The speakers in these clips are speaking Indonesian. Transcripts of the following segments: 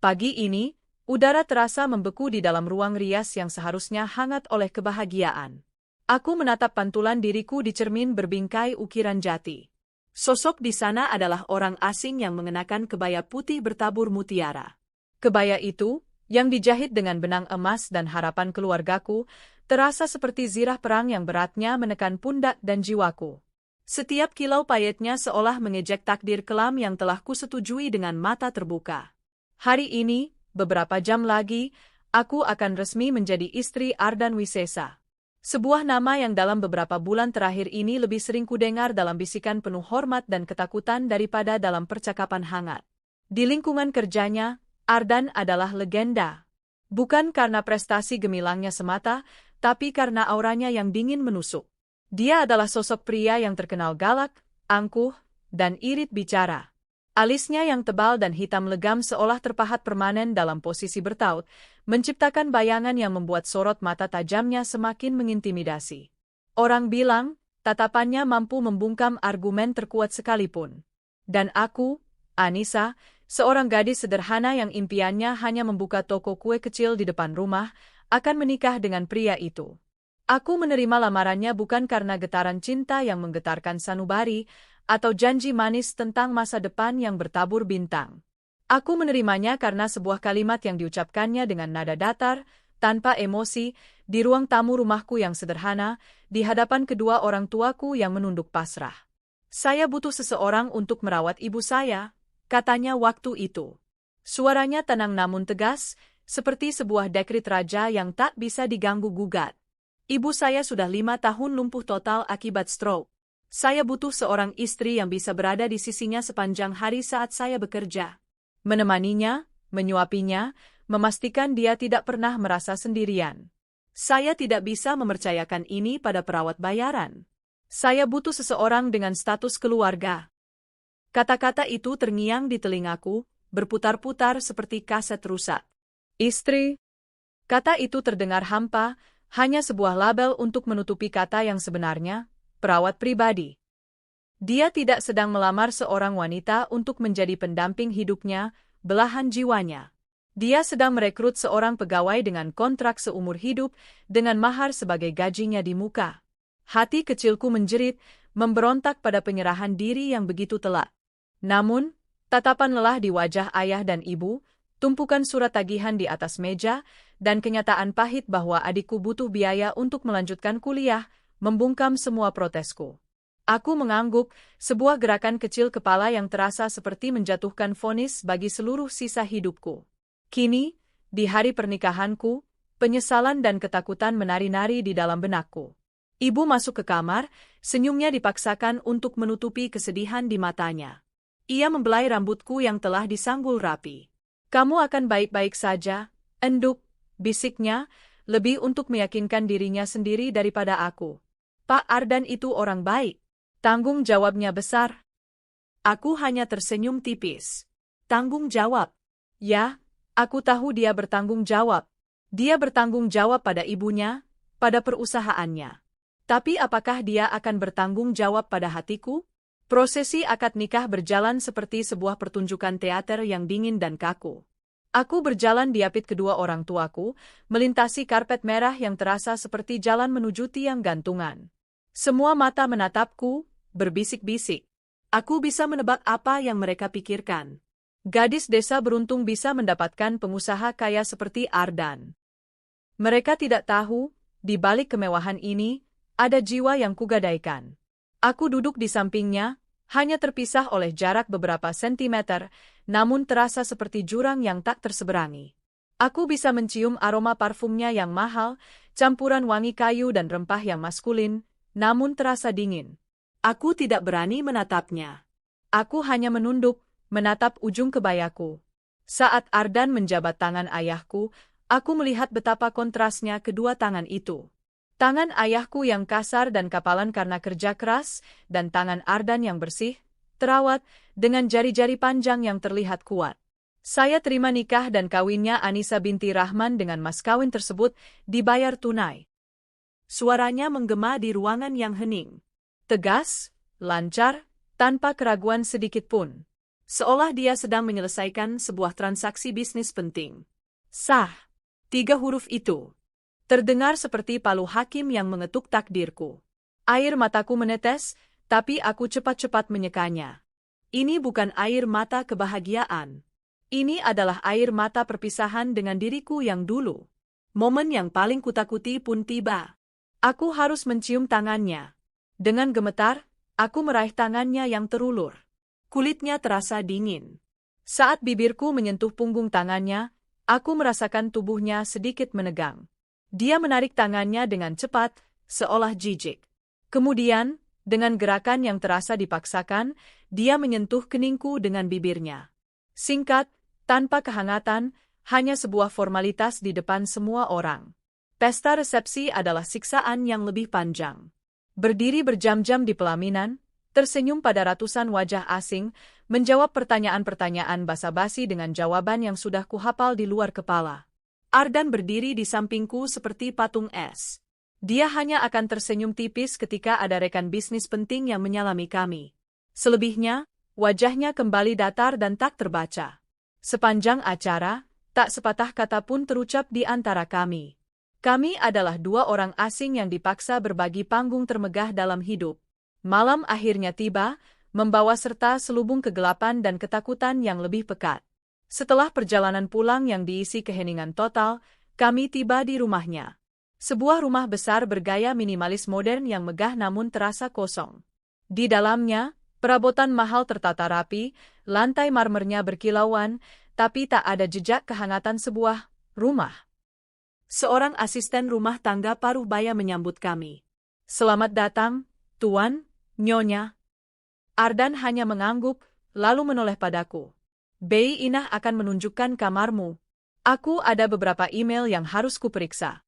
Pagi ini, udara terasa membeku di dalam ruang rias yang seharusnya hangat oleh kebahagiaan. Aku menatap pantulan diriku di cermin berbingkai ukiran jati. Sosok di sana adalah orang asing yang mengenakan kebaya putih bertabur mutiara. Kebaya itu, yang dijahit dengan benang emas dan harapan keluargaku, terasa seperti zirah perang yang beratnya menekan pundak dan jiwaku. Setiap kilau payetnya seolah mengejek takdir kelam yang telah kusetujui dengan mata terbuka. Hari ini, beberapa jam lagi, aku akan resmi menjadi istri Ardan Wisesa. Sebuah nama yang dalam beberapa bulan terakhir ini lebih sering kudengar dalam bisikan penuh hormat dan ketakutan daripada dalam percakapan hangat. Di lingkungan kerjanya, Ardan adalah legenda. Bukan karena prestasi gemilangnya semata, tapi karena auranya yang dingin menusuk. Dia adalah sosok pria yang terkenal galak, angkuh, dan irit bicara. Alisnya yang tebal dan hitam legam seolah terpahat permanen dalam posisi bertaut, menciptakan bayangan yang membuat sorot mata tajamnya semakin mengintimidasi. Orang bilang, tatapannya mampu membungkam argumen terkuat sekalipun. Dan aku, Anissa, seorang gadis sederhana yang impiannya hanya membuka toko kue kecil di depan rumah, akan menikah dengan pria itu. Aku menerima lamarannya bukan karena getaran cinta yang menggetarkan sanubari, atau janji manis tentang masa depan yang bertabur bintang. Aku menerimanya karena sebuah kalimat yang diucapkannya dengan nada datar, tanpa emosi, di ruang tamu rumahku yang sederhana, di hadapan kedua orang tuaku yang menunduk pasrah. Saya butuh seseorang untuk merawat ibu saya, katanya waktu itu. Suaranya tenang namun tegas, seperti sebuah dekret raja yang tak bisa diganggu-gugat. Ibu saya sudah 5 tahun lumpuh total akibat stroke. Saya butuh seorang istri yang bisa berada di sisinya sepanjang hari saat saya bekerja. Menemaninya, menyuapinya, memastikan dia tidak pernah merasa sendirian. Saya tidak bisa mempercayakan ini pada perawat bayaran. Saya butuh seseorang dengan status keluarga. Kata-kata itu terngiang di telingaku, berputar-putar seperti kaset rusak. Istri. Kata itu terdengar hampa, hanya sebuah label untuk menutupi kata yang sebenarnya, perawat pribadi. Dia tidak sedang melamar seorang wanita untuk menjadi pendamping hidupnya, belahan jiwanya. Dia sedang merekrut seorang pegawai dengan kontrak seumur hidup, dengan mahar sebagai gajinya di muka. Hati kecilku menjerit, memberontak pada penyerahan diri yang begitu telak. Namun, tatapan lelah di wajah ayah dan ibu, tumpukan surat tagihan di atas meja, dan kenyataan pahit bahwa adikku butuh biaya untuk melanjutkan kuliah, membungkam semua protesku. Aku mengangguk, sebuah gerakan kecil kepala yang terasa seperti menjatuhkan vonis bagi seluruh sisa hidupku. Kini, di hari pernikahanku, penyesalan dan ketakutan menari-nari di dalam benakku. Ibu masuk ke kamar, senyumnya dipaksakan untuk menutupi kesedihan di matanya. Ia membelai rambutku yang telah disanggul rapi. Kamu akan baik-baik saja, enduk, bisiknya, lebih untuk meyakinkan dirinya sendiri daripada aku. Pak Ardan itu orang baik. Tanggung jawabnya besar. Aku hanya tersenyum tipis. Tanggung jawab. Ya, aku tahu dia bertanggung jawab. Dia bertanggung jawab pada ibunya, pada perusahaannya. Tapi apakah dia akan bertanggung jawab pada hatiku? Prosesi akad nikah berjalan seperti sebuah pertunjukan teater yang dingin dan kaku. Aku berjalan diapit kedua orang tuaku, melintasi karpet merah yang terasa seperti jalan menuju tiang gantungan. Semua mata menatapku, berbisik-bisik. Aku bisa menebak apa yang mereka pikirkan. Gadis desa beruntung bisa mendapatkan pengusaha kaya seperti Ardan. Mereka tidak tahu, di balik kemewahan ini, ada jiwa yang kugadaikan. Aku duduk di sampingnya, hanya terpisah oleh jarak beberapa sentimeter, namun terasa seperti jurang yang tak terseberangi. Aku bisa mencium aroma parfumnya yang mahal, campuran wangi kayu dan rempah yang maskulin, namun terasa dingin. Aku tidak berani menatapnya. Aku hanya menunduk, menatap ujung kebayaku. Saat Ardan menjabat tangan ayahku, aku melihat betapa kontrasnya kedua tangan itu. Tangan ayahku yang kasar dan kapalan karena kerja keras, dan tangan Ardan yang bersih, terawat, dengan jari-jari panjang yang terlihat kuat. Saya terima nikah dan kawinnya Anissa binti Rahman dengan mas kawin tersebut dibayar tunai. Suaranya menggema di ruangan yang hening. Tegas, lancar, tanpa keraguan sedikit pun. Seolah dia sedang menyelesaikan sebuah transaksi bisnis penting. Sah. 3 huruf itu terdengar seperti palu hakim yang mengetuk takdirku. Air mataku menetes, tapi aku cepat-cepat menyekanya. Ini bukan air mata kebahagiaan. Ini adalah air mata perpisahan dengan diriku yang dulu. Momen yang paling kutakuti pun tiba. Aku harus mencium tangannya. Dengan gemetar, aku meraih tangannya yang terulur. Kulitnya terasa dingin. Saat bibirku menyentuh punggung tangannya, aku merasakan tubuhnya sedikit menegang. Dia menarik tangannya dengan cepat, seolah jijik. Kemudian, dengan gerakan yang terasa dipaksakan, dia menyentuh keningku dengan bibirnya. Singkat, tanpa kehangatan, hanya sebuah formalitas di depan semua orang. Pesta resepsi adalah siksaan yang lebih panjang. Berdiri berjam-jam di pelaminan, tersenyum pada ratusan wajah asing, menjawab pertanyaan-pertanyaan basa-basi dengan jawaban yang sudah kuhafal di luar kepala. Ardan berdiri di sampingku seperti patung es. Dia hanya akan tersenyum tipis ketika ada rekan bisnis penting yang menyalami kami. Selebihnya, wajahnya kembali datar dan tak terbaca. Sepanjang acara, tak sepatah kata pun terucap di antara kami. Kami adalah 2 orang asing yang dipaksa berbagi panggung termegah dalam hidup. Malam akhirnya tiba, membawa serta selubung kegelapan dan ketakutan yang lebih pekat. Setelah perjalanan pulang yang diisi keheningan total, kami tiba di rumahnya. Sebuah rumah besar bergaya minimalis modern yang megah namun terasa kosong. Di dalamnya, perabotan mahal tertata rapi, lantai marmernya berkilauan, tapi tak ada jejak kehangatan sebuah rumah. Seorang asisten rumah tangga paruh baya menyambut kami. "Selamat datang, Tuan, Nyonya." Ardan hanya mengangguk, lalu menoleh padaku. "Bei Inah akan menunjukkan kamarmu. Aku ada beberapa email yang harus kuperiksa."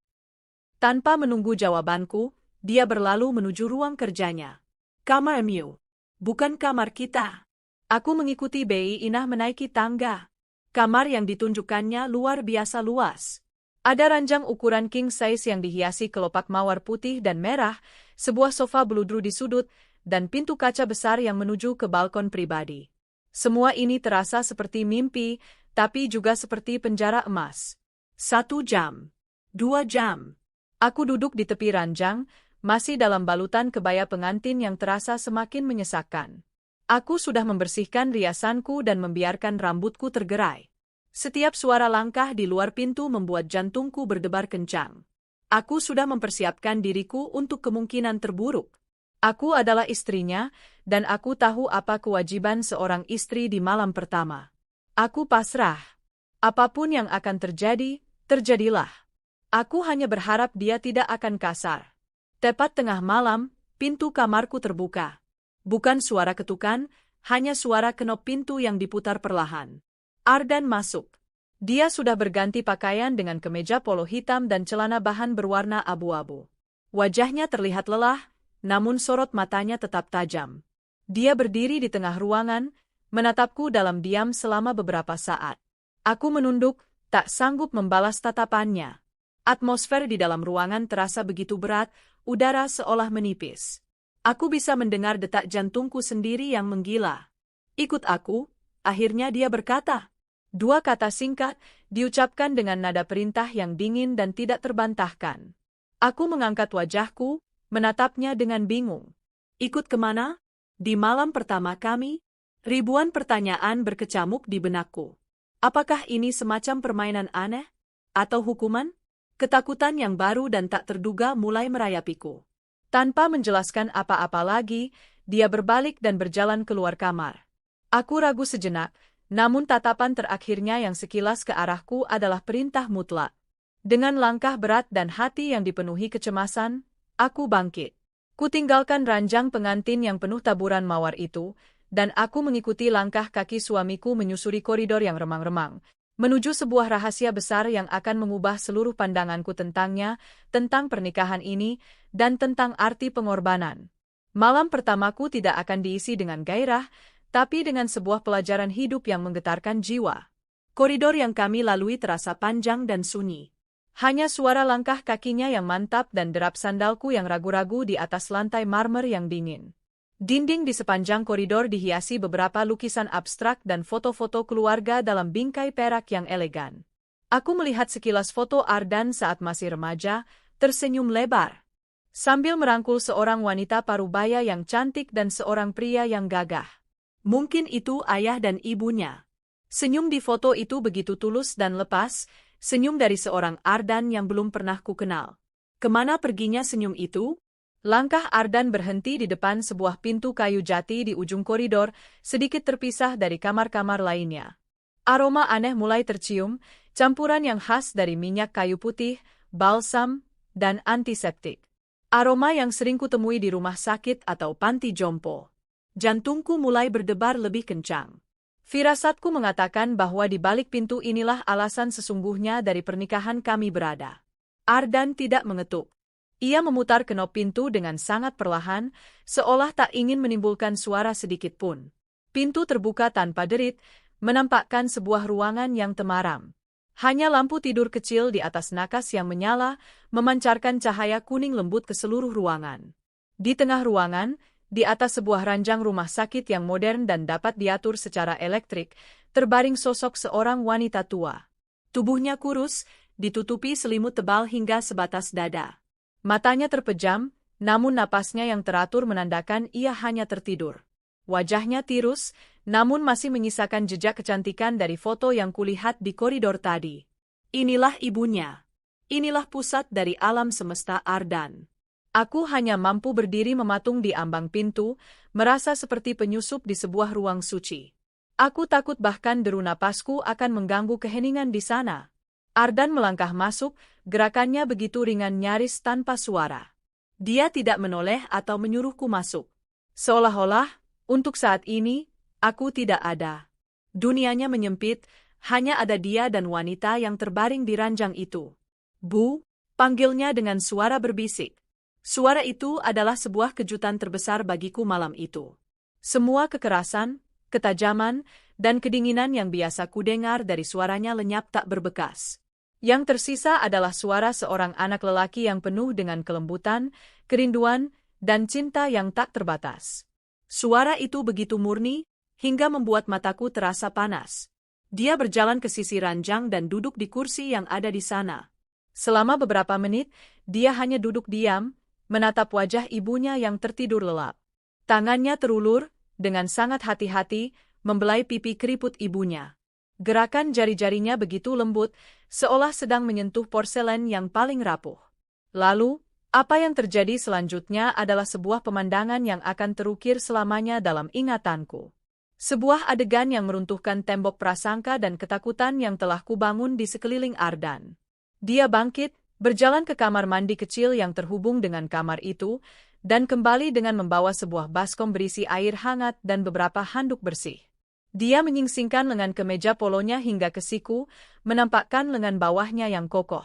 Tanpa menunggu jawabanku, dia berlalu menuju ruang kerjanya. "Kamarmu, bukan kamar kita." Aku mengikuti Bei Inah menaiki tangga. Kamar yang ditunjukkannya luar biasa luas. Ada ranjang ukuran king size yang dihiasi kelopak mawar putih dan merah, sebuah sofa beludru di sudut, dan pintu kaca besar yang menuju ke balkon pribadi. Semua ini terasa seperti mimpi, tapi juga seperti penjara emas. 1 jam. 2 jam. Aku duduk di tepi ranjang, masih dalam balutan kebaya pengantin yang terasa semakin menyesakkan. Aku sudah membersihkan riasanku dan membiarkan rambutku tergerai. Setiap suara langkah di luar pintu membuat jantungku berdebar kencang. Aku sudah mempersiapkan diriku untuk kemungkinan terburuk. Aku adalah istrinya, dan aku tahu apa kewajiban seorang istri di malam pertama. Aku pasrah. Apapun yang akan terjadi, terjadilah. Aku hanya berharap dia tidak akan kasar. Tepat tengah malam, pintu kamarku terbuka. Bukan suara ketukan, hanya suara kenop pintu yang diputar perlahan. Ardan masuk. Dia sudah berganti pakaian dengan kemeja polo hitam dan celana bahan berwarna abu-abu. Wajahnya terlihat lelah, namun sorot matanya tetap tajam. Dia berdiri di tengah ruangan, menatapku dalam diam selama beberapa saat. Aku menunduk, tak sanggup membalas tatapannya. Atmosfer di dalam ruangan terasa begitu berat, udara seolah menipis. Aku bisa mendengar detak jantungku sendiri yang menggila. "Ikut aku," akhirnya dia berkata. 2 kata singkat, diucapkan dengan nada perintah yang dingin dan tidak terbantahkan. Aku mengangkat wajahku, menatapnya dengan bingung. "Ikut kemana? Di malam pertama kami?" Ribuan pertanyaan berkecamuk di benakku. Apakah ini semacam permainan aneh? Atau hukuman? Ketakutan yang baru dan tak terduga mulai merayapiku. Tanpa menjelaskan apa-apa lagi, dia berbalik dan berjalan keluar kamar. Aku ragu sejenak, namun tatapan terakhirnya yang sekilas ke arahku adalah perintah mutlak. Dengan langkah berat dan hati yang dipenuhi kecemasan, aku bangkit. Kutinggalkan ranjang pengantin yang penuh taburan mawar itu, dan aku mengikuti langkah kaki suamiku menyusuri koridor yang remang-remang, menuju sebuah rahasia besar yang akan mengubah seluruh pandanganku tentangnya, tentang pernikahan ini, dan tentang arti pengorbanan. Malam pertamaku tidak akan diisi dengan gairah, tapi dengan sebuah pelajaran hidup yang menggetarkan jiwa. Koridor yang kami lalui terasa panjang dan sunyi. Hanya suara langkah kakinya yang mantap dan derap sandalku yang ragu-ragu di atas lantai marmer yang dingin. Dinding di sepanjang koridor dihiasi beberapa lukisan abstrak dan foto-foto keluarga dalam bingkai perak yang elegan. Aku melihat sekilas foto Ardan saat masih remaja, tersenyum lebar, sambil merangkul seorang wanita parubaya yang cantik dan seorang pria yang gagah. Mungkin itu ayah dan ibunya. Senyum di foto itu begitu tulus dan lepas, senyum dari seorang Ardan yang belum pernah kukenal. Kemana perginya senyum itu? Langkah Ardan berhenti di depan sebuah pintu kayu jati di ujung koridor, sedikit terpisah dari kamar-kamar lainnya. Aroma aneh mulai tercium, campuran yang khas dari minyak kayu putih, balsam, dan antiseptik. Aroma yang sering kutemui di rumah sakit atau panti jompo. Jantungku mulai berdebar lebih kencang. Firasatku mengatakan bahwa di balik pintu inilah alasan sesungguhnya dari pernikahan kami berada. Ardan tidak mengetuk. Ia memutar kenop pintu dengan sangat perlahan, seolah tak ingin menimbulkan suara sedikit pun. Pintu terbuka tanpa derit, menampakkan sebuah ruangan yang temaram. Hanya lampu tidur kecil di atas nakas yang menyala, memancarkan cahaya kuning lembut ke seluruh ruangan. Di tengah ruangan, di atas sebuah ranjang rumah sakit yang modern dan dapat diatur secara elektrik, terbaring sosok seorang wanita tua. Tubuhnya kurus, ditutupi selimut tebal hingga sebatas dada. Matanya terpejam, namun napasnya yang teratur menandakan ia hanya tertidur. Wajahnya tirus, namun masih menyisakan jejak kecantikan dari foto yang kulihat di koridor tadi. Inilah ibunya. Inilah pusat dari alam semesta Ardan. Aku hanya mampu berdiri mematung di ambang pintu, merasa seperti penyusup di sebuah ruang suci. Aku takut bahkan deru napasku akan mengganggu keheningan di sana. Ardan melangkah masuk, gerakannya begitu ringan nyaris tanpa suara. Dia tidak menoleh atau menyuruhku masuk. Seolah-olah, untuk saat ini, aku tidak ada. Dunianya menyempit, hanya ada dia dan wanita yang terbaring di ranjang itu. Bu, panggilnya dengan suara berbisik. Suara itu adalah sebuah kejutan terbesar bagiku malam itu. Semua kekerasan, ketajaman, dan kedinginan yang biasa kudengar dari suaranya lenyap tak berbekas. Yang tersisa adalah suara seorang anak lelaki yang penuh dengan kelembutan, kerinduan, dan cinta yang tak terbatas. Suara itu begitu murni, hingga membuat mataku terasa panas. Dia berjalan ke sisi ranjang dan duduk di kursi yang ada di sana. Selama beberapa menit, dia hanya duduk diam, menatap wajah ibunya yang tertidur lelap. Tangannya terulur, dengan sangat hati-hati, membelai pipi keriput ibunya. Gerakan jari-jarinya begitu lembut, seolah sedang menyentuh porselen yang paling rapuh. Lalu, apa yang terjadi selanjutnya adalah sebuah pemandangan yang akan terukir selamanya dalam ingatanku. Sebuah adegan yang meruntuhkan tembok prasangka dan ketakutan yang telah kubangun di sekeliling Ardan. Dia bangkit, berjalan ke kamar mandi kecil yang terhubung dengan kamar itu, dan kembali dengan membawa sebuah baskom berisi air hangat dan beberapa handuk bersih. Dia menyingsingkan lengan kemeja polonya hingga ke siku, menampakkan lengan bawahnya yang kokoh.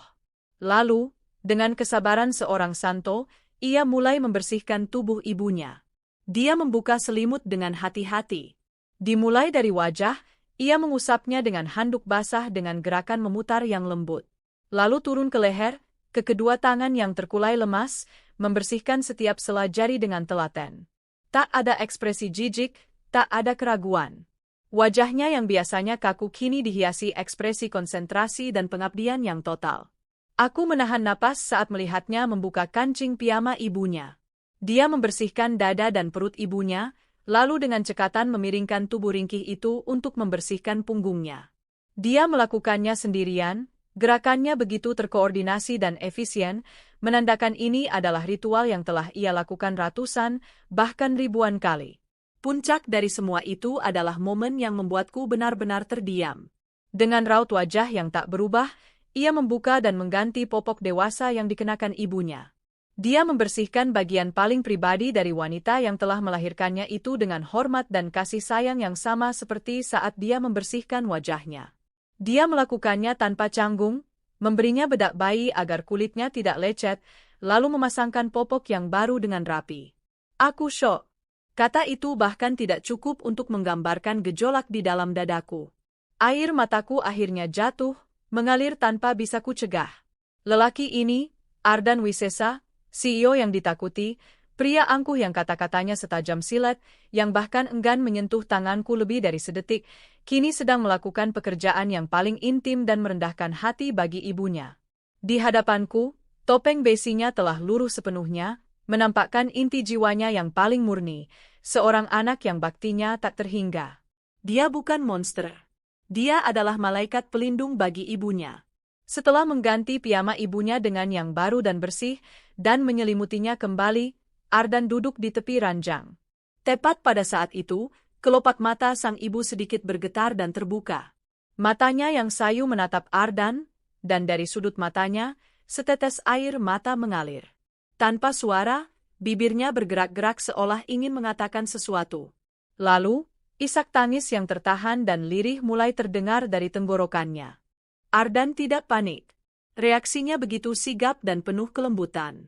Lalu, dengan kesabaran seorang santo, ia mulai membersihkan tubuh ibunya. Dia membuka selimut dengan hati-hati. Dimulai dari wajah, ia mengusapnya dengan handuk basah dengan gerakan memutar yang lembut. Lalu turun ke leher, ke kedua tangan yang terkulai lemas, membersihkan setiap sela jari dengan telaten. Tak ada ekspresi jijik, tak ada keraguan. Wajahnya yang biasanya kaku kini dihiasi ekspresi konsentrasi dan pengabdian yang total. Aku menahan napas saat melihatnya membuka kancing piyama ibunya. Dia membersihkan dada dan perut ibunya, lalu dengan cekatan memiringkan tubuh ringkih itu untuk membersihkan punggungnya. Dia melakukannya sendirian, gerakannya begitu terkoordinasi dan efisien, menandakan ini adalah ritual yang telah ia lakukan ratusan, bahkan ribuan kali. Puncak dari semua itu adalah momen yang membuatku benar-benar terdiam. Dengan raut wajah yang tak berubah, ia membuka dan mengganti popok dewasa yang dikenakan ibunya. Dia membersihkan bagian paling pribadi dari wanita yang telah melahirkannya itu dengan hormat dan kasih sayang yang sama seperti saat dia membersihkan wajahnya. Dia melakukannya tanpa canggung, memberinya bedak bayi agar kulitnya tidak lecet, lalu memasangkan popok yang baru dengan rapi. Aku syok. Kata itu bahkan tidak cukup untuk menggambarkan gejolak di dalam dadaku. Air mataku akhirnya jatuh, mengalir tanpa bisa kucegah. Lelaki ini, Ardan Wisesa, CEO yang ditakuti, Pria angkuh yang kata-katanya setajam silet, yang bahkan enggan menyentuh tanganku lebih dari sedetik, kini sedang melakukan pekerjaan yang paling intim dan merendahkan hati bagi ibunya. Di hadapanku, topeng besinya telah luruh sepenuhnya, menampakkan inti jiwanya yang paling murni, seorang anak yang baktinya tak terhingga. Dia bukan monster. Dia adalah malaikat pelindung bagi ibunya. Setelah mengganti piyama ibunya dengan yang baru dan bersih, dan menyelimutinya kembali, Ardan duduk di tepi ranjang. Tepat pada saat itu, kelopak mata sang ibu sedikit bergetar dan terbuka. Matanya yang sayu menatap Ardan, dan dari sudut matanya, setetes air mata mengalir. Tanpa suara, bibirnya bergerak-gerak seolah ingin mengatakan sesuatu. Lalu, isak tangis yang tertahan dan lirih mulai terdengar dari tenggorokannya. Ardan tidak panik. Reaksinya begitu sigap dan penuh kelembutan.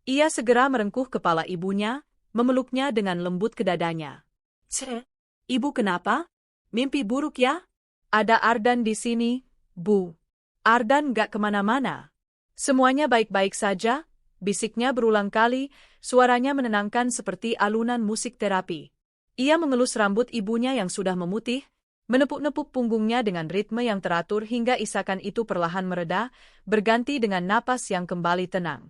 Ia segera merengkuh kepala ibunya, memeluknya dengan lembut ke dadanya. Ibu kenapa? Mimpi buruk ya? Ada Ardan di sini, Bu. Ardan gak kemana-mana. Semuanya baik-baik saja, bisiknya berulang kali, suaranya menenangkan seperti alunan musik terapi. Ia mengelus rambut ibunya yang sudah memutih, menepuk-nepuk punggungnya dengan ritme yang teratur hingga isakan itu perlahan mereda, berganti dengan napas yang kembali tenang.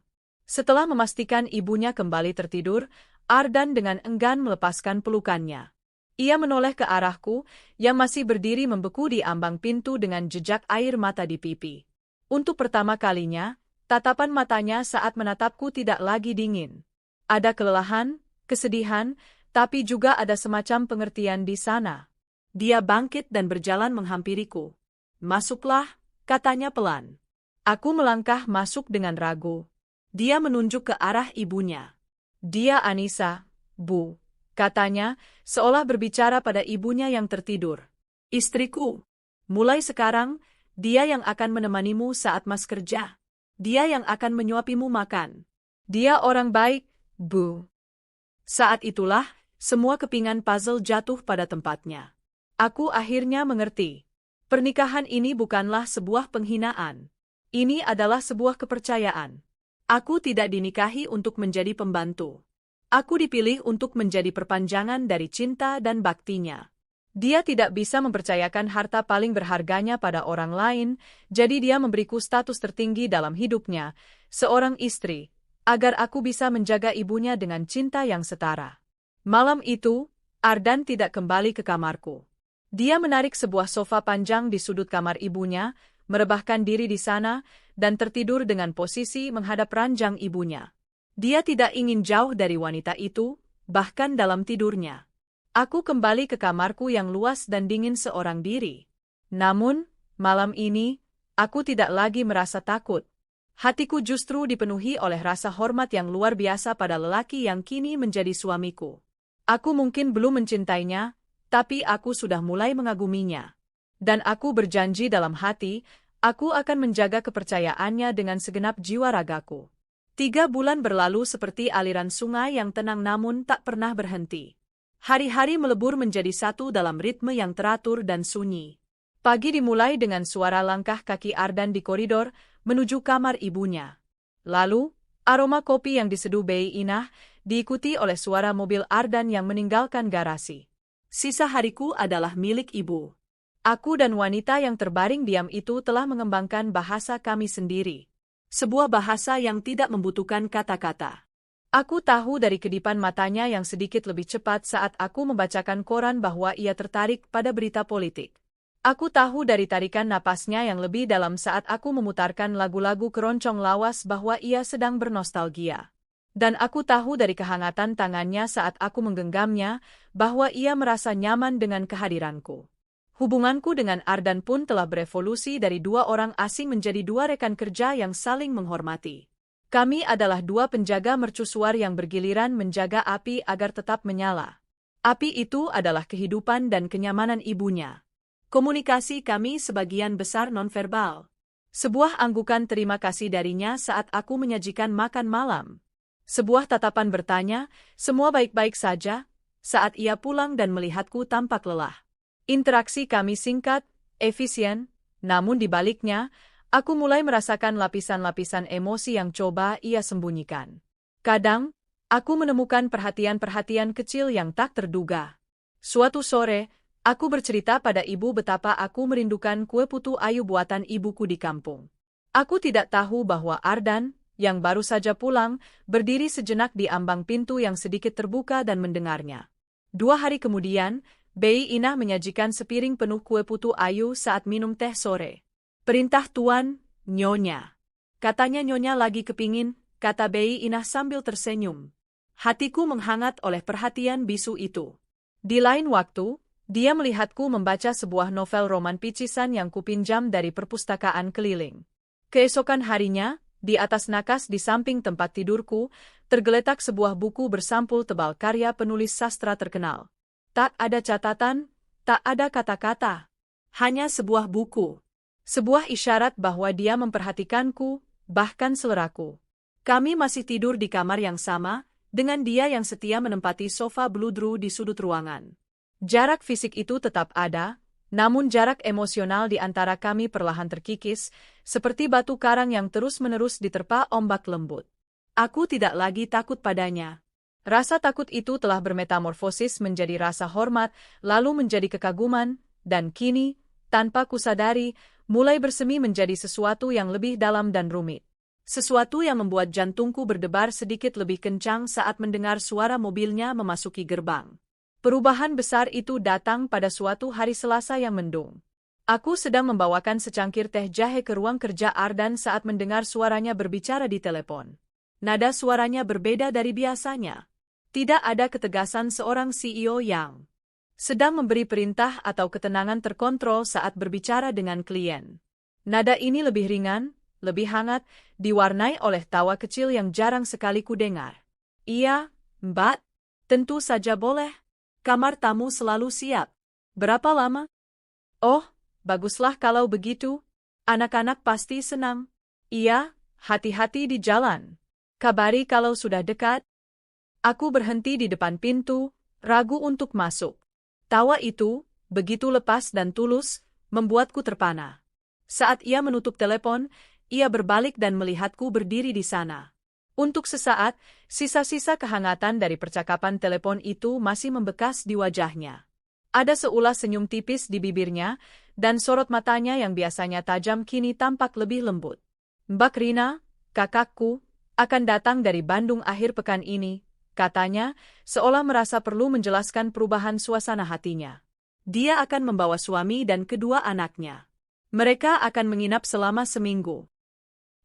Setelah memastikan ibunya kembali tertidur, Ardan dengan enggan melepaskan pelukannya. Ia menoleh ke arahku, yang masih berdiri membeku di ambang pintu dengan jejak air mata di pipi. Untuk pertama kalinya, tatapan matanya saat menatapku tidak lagi dingin. Ada kelelahan, kesedihan, tapi juga ada semacam pengertian di sana. Dia bangkit dan berjalan menghampiriku. Masuklah, katanya pelan. Aku melangkah masuk dengan ragu. Dia menunjuk ke arah ibunya. Dia Anissa, Bu, katanya, seolah berbicara pada ibunya yang tertidur. Istriku. Mulai sekarang, dia yang akan menemanimu saat Mas kerja. Dia yang akan menyuapimu makan. Dia orang baik, Bu. Saat itulah, semua kepingan puzzle jatuh pada tempatnya. Aku akhirnya mengerti. Pernikahan ini bukanlah sebuah penghinaan. Ini adalah sebuah kepercayaan. Aku tidak dinikahi untuk menjadi pembantu. Aku dipilih untuk menjadi perpanjangan dari cinta dan baktinya. Dia tidak bisa mempercayakan harta paling berharganya pada orang lain, jadi dia memberiku status tertinggi dalam hidupnya, seorang istri, agar aku bisa menjaga ibunya dengan cinta yang setara. Malam itu, Ardan tidak kembali ke kamarku. Dia menarik sebuah sofa panjang di sudut kamar ibunya, merebahkan diri di sana, dan tertidur dengan posisi menghadap ranjang ibunya. Dia tidak ingin jauh dari wanita itu, bahkan dalam tidurnya. Aku kembali ke kamarku yang luas dan dingin seorang diri. Namun, malam ini, aku tidak lagi merasa takut. Hatiku justru dipenuhi oleh rasa hormat yang luar biasa pada lelaki yang kini menjadi suamiku. Aku mungkin belum mencintainya, tapi aku sudah mulai mengaguminya. Dan aku berjanji dalam hati, aku akan menjaga kepercayaannya dengan segenap jiwa ragaku. 3 bulan berlalu seperti aliran sungai yang tenang namun tak pernah berhenti. Hari-hari melebur menjadi satu dalam ritme yang teratur dan sunyi. Pagi dimulai dengan suara langkah kaki Ardan di koridor, menuju kamar ibunya. Lalu, aroma kopi yang diseduh Bei Inah, diikuti oleh suara mobil Ardan yang meninggalkan garasi. Sisa hariku adalah milik ibu. Aku dan wanita yang terbaring diam itu telah mengembangkan bahasa kami sendiri. Sebuah bahasa yang tidak membutuhkan kata-kata. Aku tahu dari kedipan matanya yang sedikit lebih cepat saat aku membacakan koran bahwa ia tertarik pada berita politik. Aku tahu dari tarikan napasnya yang lebih dalam saat aku memutarkan lagu-lagu keroncong lawas bahwa ia sedang bernostalgia. Dan aku tahu dari kehangatan tangannya saat aku menggenggamnya bahwa ia merasa nyaman dengan kehadiranku. Hubunganku dengan Ardan pun telah berevolusi dari 2 orang asing menjadi 2 rekan kerja yang saling menghormati. Kami adalah 2 penjaga mercusuar yang bergiliran menjaga api agar tetap menyala. Api itu adalah kehidupan dan kenyamanan ibunya. Komunikasi kami sebagian besar nonverbal. Sebuah anggukan terima kasih darinya saat aku menyajikan makan malam. Sebuah tatapan bertanya, semua baik-baik saja, saat ia pulang dan melihatku tampak lelah. Interaksi kami singkat, efisien, namun di baliknya, aku mulai merasakan lapisan-lapisan emosi yang coba ia sembunyikan. Kadang, Aku menemukan perhatian-perhatian kecil yang tak terduga. Suatu sore, aku bercerita pada ibu betapa aku merindukan kue putu ayu buatan ibuku di kampung. Aku tidak tahu bahwa Ardan, yang baru saja pulang, berdiri sejenak di ambang pintu yang sedikit terbuka dan mendengarnya. 2 hari kemudian, Bei Inah menyajikan sepiring penuh kue putu ayu saat minum teh sore. "Perintah Tuan, Nyonya," katanya. "Nyonya lagi kepingin," kata Bei Inah sambil tersenyum. Hatiku menghangat oleh perhatian bisu itu. Di lain waktu, dia melihatku membaca sebuah novel roman picisan yang kupinjam dari perpustakaan keliling. Keesokan harinya, di atas nakas di samping tempat tidurku, tergeletak sebuah buku bersampul tebal karya penulis sastra terkenal. Tak ada catatan, tak ada kata-kata. Hanya sebuah buku. Sebuah isyarat bahwa dia memperhatikanku, bahkan seleraku. Kami masih tidur di kamar yang sama, dengan dia yang setia menempati sofa beludru di sudut ruangan. Jarak fisik itu tetap ada, namun jarak emosional di antara kami perlahan terkikis, seperti batu karang yang terus-menerus diterpa ombak lembut. Aku tidak lagi takut padanya. Rasa takut itu telah bermetamorfosis menjadi rasa hormat, lalu menjadi kekaguman, dan kini, tanpa kusadari, mulai bersemi menjadi sesuatu yang lebih dalam dan rumit. Sesuatu yang membuat jantungku berdebar sedikit lebih kencang saat mendengar suara mobilnya memasuki gerbang. Perubahan besar itu datang pada suatu hari Selasa yang mendung. Aku sedang membawakan secangkir teh jahe ke ruang kerja Ardan saat mendengar suaranya berbicara di telepon. Nada suaranya berbeda dari biasanya. Tidak ada ketegasan seorang CEO yang sedang memberi perintah atau ketenangan terkontrol saat berbicara dengan klien. Nada ini lebih ringan, lebih hangat, diwarnai oleh tawa kecil yang jarang sekali kudengar. "Iya, Mbak, tentu saja boleh. Kamar tamu selalu siap. Berapa lama?" "Oh, baguslah kalau begitu. Anak-anak pasti senang." "Iya, hati-hati di jalan. Kabari kalau sudah dekat." Aku berhenti di depan pintu, ragu untuk masuk. Tawa itu, begitu lepas dan tulus, membuatku terpana. Saat ia menutup telepon, ia berbalik dan melihatku berdiri di sana. Untuk sesaat, sisa-sisa kehangatan dari percakapan telepon itu masih membekas di wajahnya. Ada seulas senyum tipis di bibirnya, dan sorot matanya yang biasanya tajam kini tampak lebih lembut. "Mbak Rina, kakakku, akan datang dari Bandung akhir pekan ini," katanya, seolah merasa perlu menjelaskan perubahan suasana hatinya. "Dia akan membawa suami dan kedua anaknya. Mereka akan menginap selama seminggu."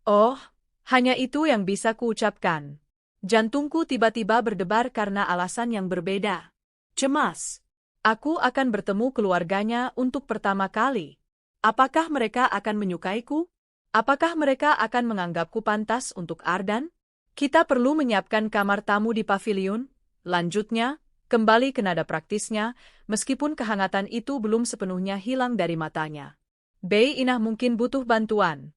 Oh, hanya itu yang bisa kuucapkan. Jantungku tiba-tiba berdebar karena alasan yang berbeda. Cemas. Aku akan bertemu keluarganya untuk pertama kali. Apakah mereka akan menyukaiku? Apakah mereka akan menganggapku pantas untuk Ardan? "Kita perlu menyiapkan kamar tamu di pavilion," lanjutnya, kembali ke nada praktisnya, meskipun kehangatan itu belum sepenuhnya hilang dari matanya. "Bei Inah mungkin butuh bantuan."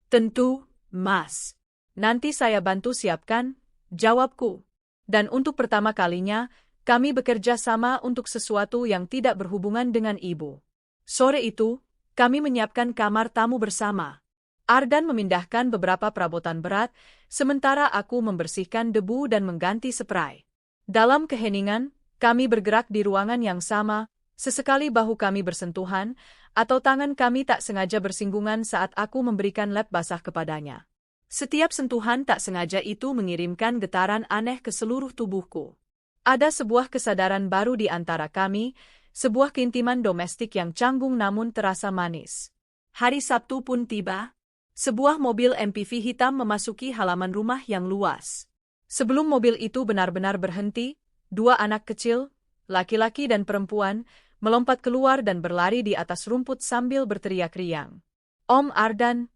"Tentu, Mas. Nanti saya bantu siapkan," jawabku. "Dan untuk pertama kalinya, kami bekerja sama untuk sesuatu yang tidak berhubungan dengan ibu." Sore itu, kami menyiapkan kamar tamu bersama. Ardan memindahkan beberapa perabotan berat, sementara aku membersihkan debu dan mengganti spray. Dalam keheningan, kami bergerak di ruangan yang sama, sesekali bahu kami bersentuhan, atau tangan kami tak sengaja bersinggungan saat aku memberikan lap basah kepadanya. Setiap sentuhan tak sengaja itu mengirimkan getaran aneh ke seluruh tubuhku. Ada sebuah kesadaran baru di antara kami, sebuah keintiman domestik yang canggung namun terasa manis. Hari Sabtu pun tiba. Sebuah mobil MPV hitam memasuki halaman rumah yang luas. Sebelum mobil itu benar-benar berhenti, 2 anak kecil, laki-laki dan perempuan, melompat keluar dan berlari di atas rumput sambil berteriak riang. "Om Ardan!"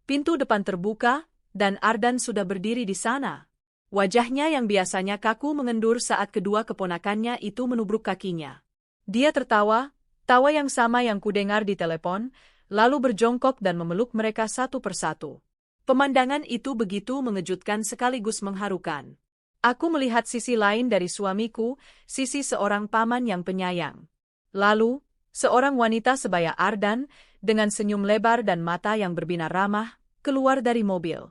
Pintu depan terbuka, dan Ardan sudah berdiri di sana. Wajahnya yang biasanya kaku mengendur saat kedua keponakannya itu menubruk kakinya. Dia tertawa, tawa yang sama yang kudengar di telepon, lalu berjongkok dan memeluk mereka satu persatu. Pemandangan itu begitu mengejutkan sekaligus mengharukan. Aku melihat sisi lain dari suamiku, sisi seorang paman yang penyayang. Lalu, seorang wanita sebaya Ardan, dengan senyum lebar dan mata yang berbinar ramah, keluar dari mobil.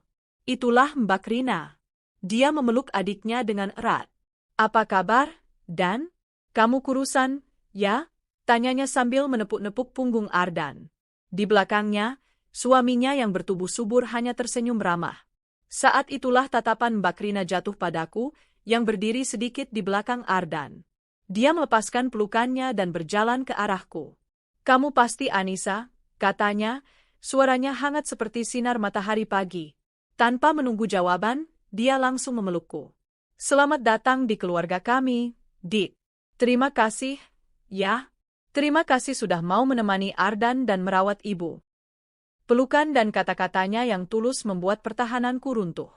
"Itulah Mbak Rina." Dia memeluk adiknya dengan erat. Apa kabar, Dan? Kamu kurusan, ya? Tanyanya sambil menepuk-nepuk punggung Ardan. Di belakangnya, suaminya yang bertubuh subur hanya tersenyum ramah. Saat itulah tatapan Mbak Rina jatuh padaku, yang berdiri sedikit di belakang Ardan. Dia melepaskan pelukannya dan berjalan ke arahku. Kamu pasti Anissa, katanya, suaranya hangat seperti sinar matahari pagi. Tanpa menunggu jawaban, dia langsung memelukku. Selamat datang di keluarga kami, Dick. Terima kasih, ya. Terima kasih sudah mau menemani Ardan dan merawat ibu. Pelukan dan kata-katanya yang tulus membuat pertahananku runtuh.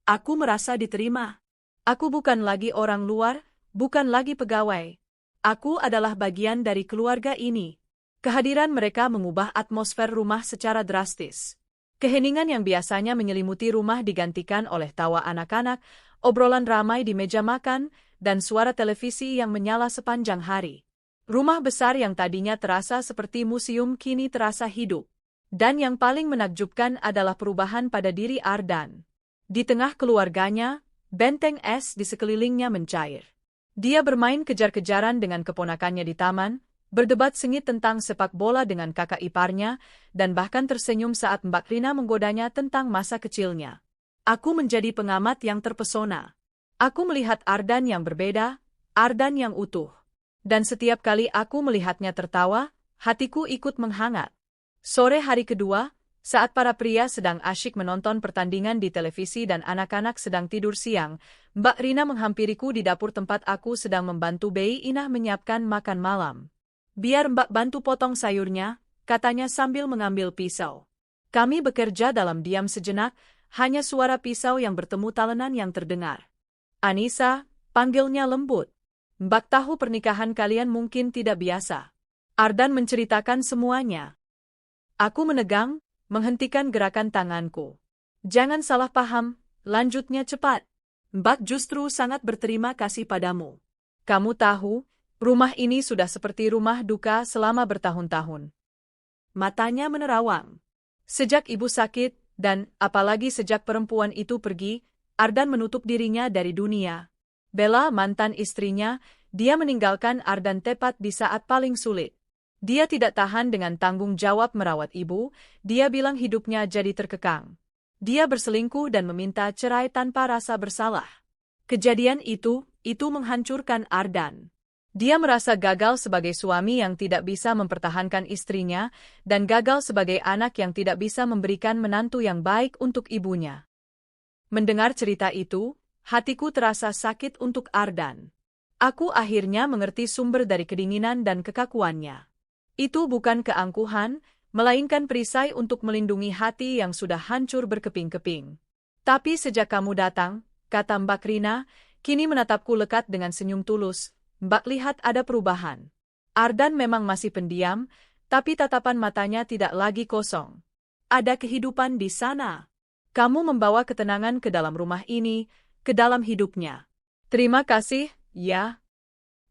Aku merasa diterima. Aku bukan lagi orang luar, bukan lagi pegawai. Aku adalah bagian dari keluarga ini. Kehadiran mereka mengubah atmosfer rumah secara drastis. Keheningan yang biasanya menyelimuti rumah digantikan oleh tawa anak-anak, obrolan ramai di meja makan, dan suara televisi yang menyala sepanjang hari. Rumah besar yang tadinya terasa seperti museum kini terasa hidup. Dan yang paling menakjubkan adalah perubahan pada diri Ardan. Di tengah keluarganya, benteng es di sekelilingnya mencair. Dia bermain kejar-kejaran dengan keponakannya di taman, berdebat sengit tentang sepak bola dengan kakak iparnya, dan bahkan tersenyum saat Mbak Rina menggodanya tentang masa kecilnya. Aku menjadi pengamat yang terpesona. Aku melihat Ardan yang berbeda, Ardan yang utuh. Dan setiap kali aku melihatnya tertawa, hatiku ikut menghangat. Sore hari kedua, saat para pria sedang asyik menonton pertandingan di televisi dan anak-anak sedang tidur siang, Mbak Rina menghampiriku di dapur tempat aku sedang membantu Bei Inah menyiapkan makan malam. Biar Mbak bantu potong sayurnya, katanya sambil mengambil pisau. Kami bekerja dalam diam sejenak, hanya suara pisau yang bertemu talenan yang terdengar. Anissa, panggilnya lembut. Mbak tahu pernikahan kalian mungkin tidak biasa. Ardan menceritakan semuanya. Aku menegang, menghentikan gerakan tanganku. Jangan salah paham, lanjutnya cepat. Mbak justru sangat berterima kasih padamu. Kamu tahu, rumah ini sudah seperti rumah duka selama bertahun-tahun. Matanya menerawang. Sejak ibu sakit, dan apalagi sejak perempuan itu pergi, Ardan menutup dirinya dari dunia. Bella, mantan istrinya, dia meninggalkan Ardan tepat di saat paling sulit. Dia tidak tahan dengan tanggung jawab merawat ibu, dia bilang hidupnya jadi terkekang. Dia berselingkuh dan meminta cerai tanpa rasa bersalah. Kejadian itu menghancurkan Ardan. Dia merasa gagal sebagai suami yang tidak bisa mempertahankan istrinya, dan gagal sebagai anak yang tidak bisa memberikan menantu yang baik untuk ibunya. Mendengar cerita itu, hatiku terasa sakit untuk Ardan. Aku akhirnya mengerti sumber dari kedinginan dan kekakuannya. Itu bukan keangkuhan, melainkan perisai untuk melindungi hati yang sudah hancur berkeping-keping. Tapi sejak kamu datang, kata Mbak Rina, kini menatapku lekat dengan senyum tulus, Mbak lihat ada perubahan. Ardan memang masih pendiam, tapi tatapan matanya tidak lagi kosong. Ada kehidupan di sana. Kamu membawa ketenangan ke dalam rumah ini, ke dalam hidupnya. Terima kasih, ya.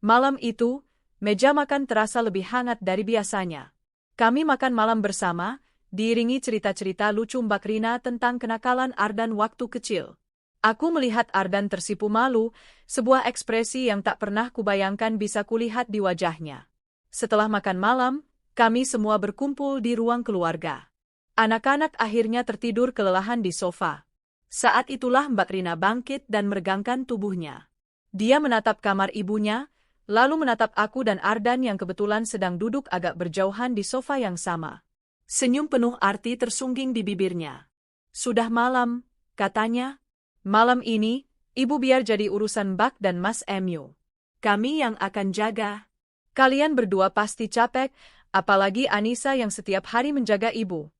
Malam itu, meja makan terasa lebih hangat dari biasanya. Kami makan malam bersama, diiringi cerita-cerita lucu Mbak Rina tentang kenakalan Ardan waktu kecil. Aku melihat Ardan tersipu malu, sebuah ekspresi yang tak pernah kubayangkan bisa kulihat di wajahnya. Setelah makan malam, kami semua berkumpul di ruang keluarga. Anak-anak akhirnya tertidur kelelahan di sofa. Saat itulah Mbak Rina bangkit dan meregangkan tubuhnya. Dia menatap kamar ibunya, lalu menatap aku dan Ardan yang kebetulan sedang duduk agak berjauhan di sofa yang sama. Senyum penuh arti tersungging di bibirnya. Sudah malam, katanya. Malam ini, ibu biar jadi urusan Mbak dan Mas Emyo. Kami yang akan jaga. Kalian berdua pasti capek, apalagi Anissa yang setiap hari menjaga ibu.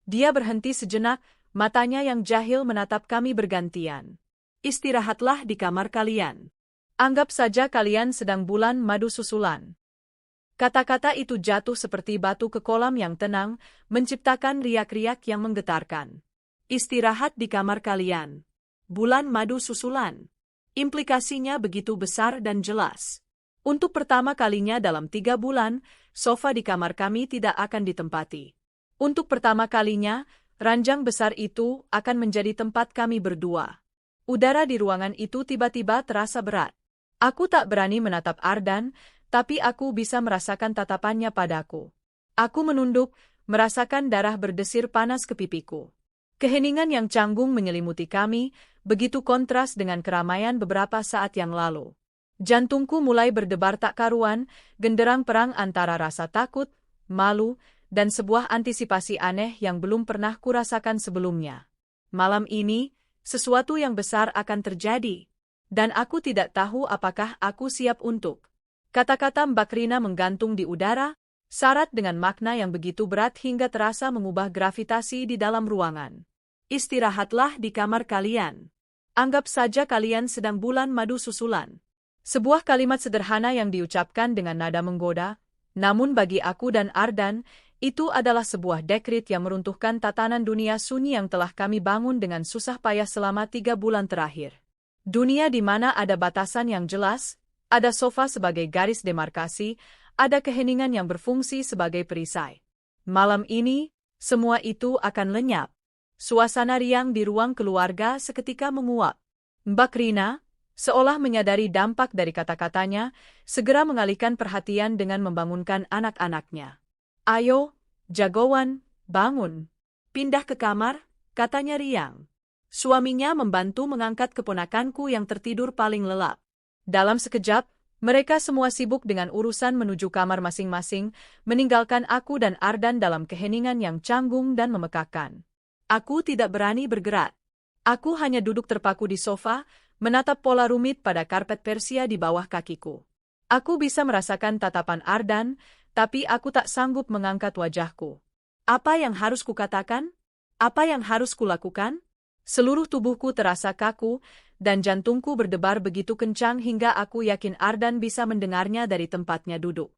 Dia berhenti sejenak, matanya yang jahil menatap kami bergantian. Istirahatlah di kamar kalian. Anggap saja kalian sedang bulan madu susulan. Kata-kata itu jatuh seperti batu ke kolam yang tenang, menciptakan riak-riak yang menggetarkan. Istirahat di kamar kalian. Bulan madu susulan. Implikasinya begitu besar dan jelas. Untuk pertama kalinya dalam 3 bulan, sofa di kamar kami tidak akan ditempati. Untuk pertama kalinya, ranjang besar itu akan menjadi tempat kami berdua. Udara di ruangan itu tiba-tiba terasa berat. Aku tak berani menatap Ardan, tapi aku bisa merasakan tatapannya padaku. Aku menunduk, merasakan darah berdesir panas ke pipiku. Keheningan yang canggung menyelimuti kami, begitu kontras dengan keramaian beberapa saat yang lalu. Jantungku mulai berdebar tak karuan, genderang perang antara rasa takut, malu, dan sebuah antisipasi aneh yang belum pernah kurasakan sebelumnya. Malam ini, sesuatu yang besar akan terjadi, dan aku tidak tahu apakah aku siap untuk. Kata-kata Mbak Rina menggantung di udara, syarat dengan makna yang begitu berat hingga terasa mengubah gravitasi di dalam ruangan. Istirahatlah di kamar kalian. Anggap saja kalian sedang bulan madu susulan. Sebuah kalimat sederhana yang diucapkan dengan nada menggoda, namun bagi aku dan Ardan, itu adalah sebuah dekrit yang meruntuhkan tatanan dunia sunyi yang telah kami bangun dengan susah payah selama 3 bulan terakhir. Dunia di mana ada batasan yang jelas, ada sofa sebagai garis demarkasi, ada keheningan yang berfungsi sebagai perisai. Malam ini, semua itu akan lenyap. Suasana riang di ruang keluarga seketika menguap. Mbak Rina, seolah menyadari dampak dari kata-katanya, segera mengalihkan perhatian dengan membangunkan anak-anaknya. "Ayo, jagoan, bangun. Pindah ke kamar," katanya riang. Suaminya membantu mengangkat keponakanku yang tertidur paling lelap. Dalam sekejap, mereka semua sibuk dengan urusan menuju kamar masing-masing, meninggalkan aku dan Ardan dalam keheningan yang canggung dan memekakkan. Aku tidak berani bergerak. Aku hanya duduk terpaku di sofa, menatap pola rumit pada karpet Persia di bawah kakiku. Aku bisa merasakan tatapan Ardan, tapi aku tak sanggup mengangkat wajahku. Apa yang harus kukatakan? Apa yang harus kulakukan? Seluruh tubuhku terasa kaku, dan jantungku berdebar begitu kencang hingga aku yakin Ardan bisa mendengarnya dari tempatnya duduk.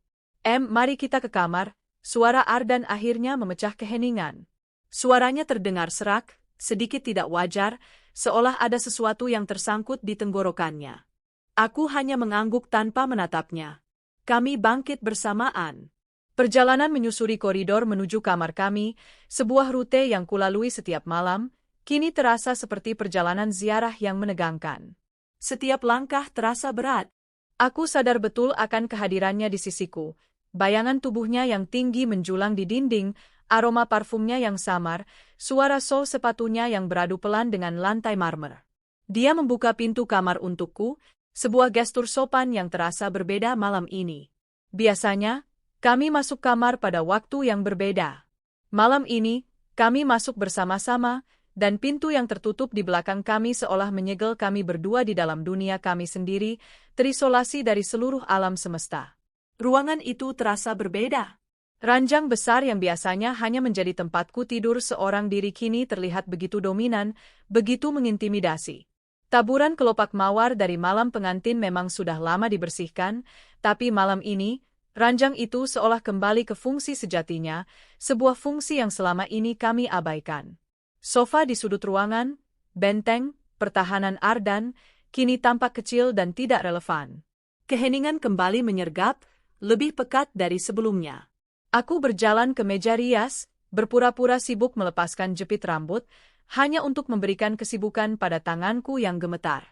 Mari kita ke kamar," suara Ardan akhirnya memecah keheningan. Suaranya terdengar serak, sedikit tidak wajar, seolah ada sesuatu yang tersangkut di tenggorokannya. Aku hanya mengangguk tanpa menatapnya. Kami bangkit bersamaan. Perjalanan menyusuri koridor menuju kamar kami, sebuah rute yang kulalui setiap malam, kini terasa seperti perjalanan ziarah yang menegangkan. Setiap langkah terasa berat. Aku sadar betul akan kehadirannya di sisiku. Bayangan tubuhnya yang tinggi menjulang di dinding, aroma parfumnya yang samar, suara sol sepatunya yang beradu pelan dengan lantai marmer. Dia membuka pintu kamar untukku, sebuah gestur sopan yang terasa berbeda malam ini. Biasanya, kami masuk kamar pada waktu yang berbeda. Malam ini, kami masuk bersama-sama, dan pintu yang tertutup di belakang kami seolah menyegel kami berdua di dalam dunia kami sendiri, terisolasi dari seluruh alam semesta. Ruangan itu terasa berbeda. Ranjang besar yang biasanya hanya menjadi tempatku tidur seorang diri kini terlihat begitu dominan, begitu mengintimidasi. Taburan kelopak mawar dari malam pengantin memang sudah lama dibersihkan, tapi malam ini, ranjang itu seolah kembali ke fungsi sejatinya, sebuah fungsi yang selama ini kami abaikan. Sofa di sudut ruangan, benteng, pertahanan Ardan, kini tampak kecil dan tidak relevan. Keheningan kembali menyergap, lebih pekat dari sebelumnya. Aku berjalan ke meja rias, berpura-pura sibuk melepaskan jepit rambut, hanya untuk memberikan kesibukan pada tanganku yang gemetar.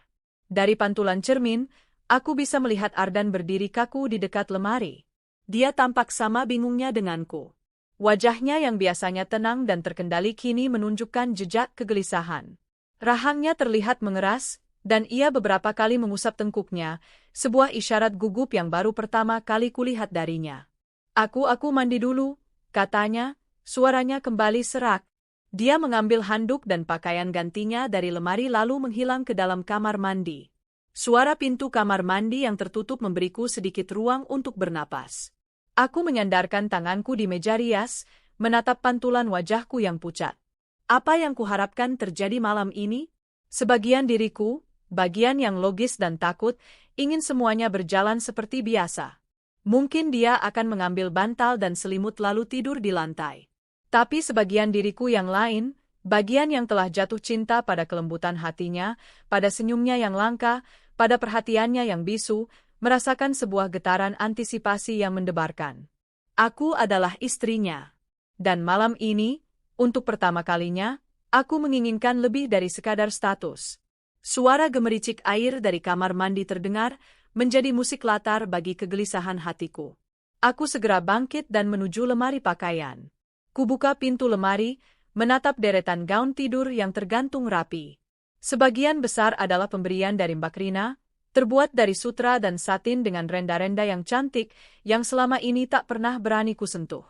Dari pantulan cermin, aku bisa melihat Ardan berdiri kaku di dekat lemari. Dia tampak sama bingungnya denganku. Wajahnya yang biasanya tenang dan terkendali kini menunjukkan jejak kegelisahan. Rahangnya terlihat mengeras, dan ia beberapa kali mengusap tengkuknya, sebuah isyarat gugup yang baru pertama kali kulihat darinya. Aku mandi dulu," katanya, suaranya kembali serak. Dia mengambil handuk dan pakaian gantinya dari lemari lalu menghilang ke dalam kamar mandi. Suara pintu kamar mandi yang tertutup memberiku sedikit ruang untuk bernapas. Aku menyandarkan tanganku di meja rias, menatap pantulan wajahku yang pucat. Apa yang kuharapkan terjadi malam ini? Sebagian diriku, bagian yang logis dan takut, ingin semuanya berjalan seperti biasa. Mungkin dia akan mengambil bantal dan selimut lalu tidur di lantai. Tapi sebagian diriku yang lain, bagian yang telah jatuh cinta pada kelembutan hatinya, pada senyumnya yang langka, pada perhatiannya yang bisu, merasakan sebuah getaran antisipasi yang mendebarkan. Aku adalah istrinya. Dan malam ini, untuk pertama kalinya, aku menginginkan lebih dari sekadar status. Suara gemericik air dari kamar mandi terdengar, menjadi musik latar bagi kegelisahan hatiku. Aku segera bangkit dan menuju lemari pakaian. Kubuka pintu lemari, menatap deretan gaun tidur yang tergantung rapi. Sebagian besar adalah pemberian dari Mbak Rina, terbuat dari sutra dan satin dengan renda-renda yang cantik, yang selama ini tak pernah berani kusentuh.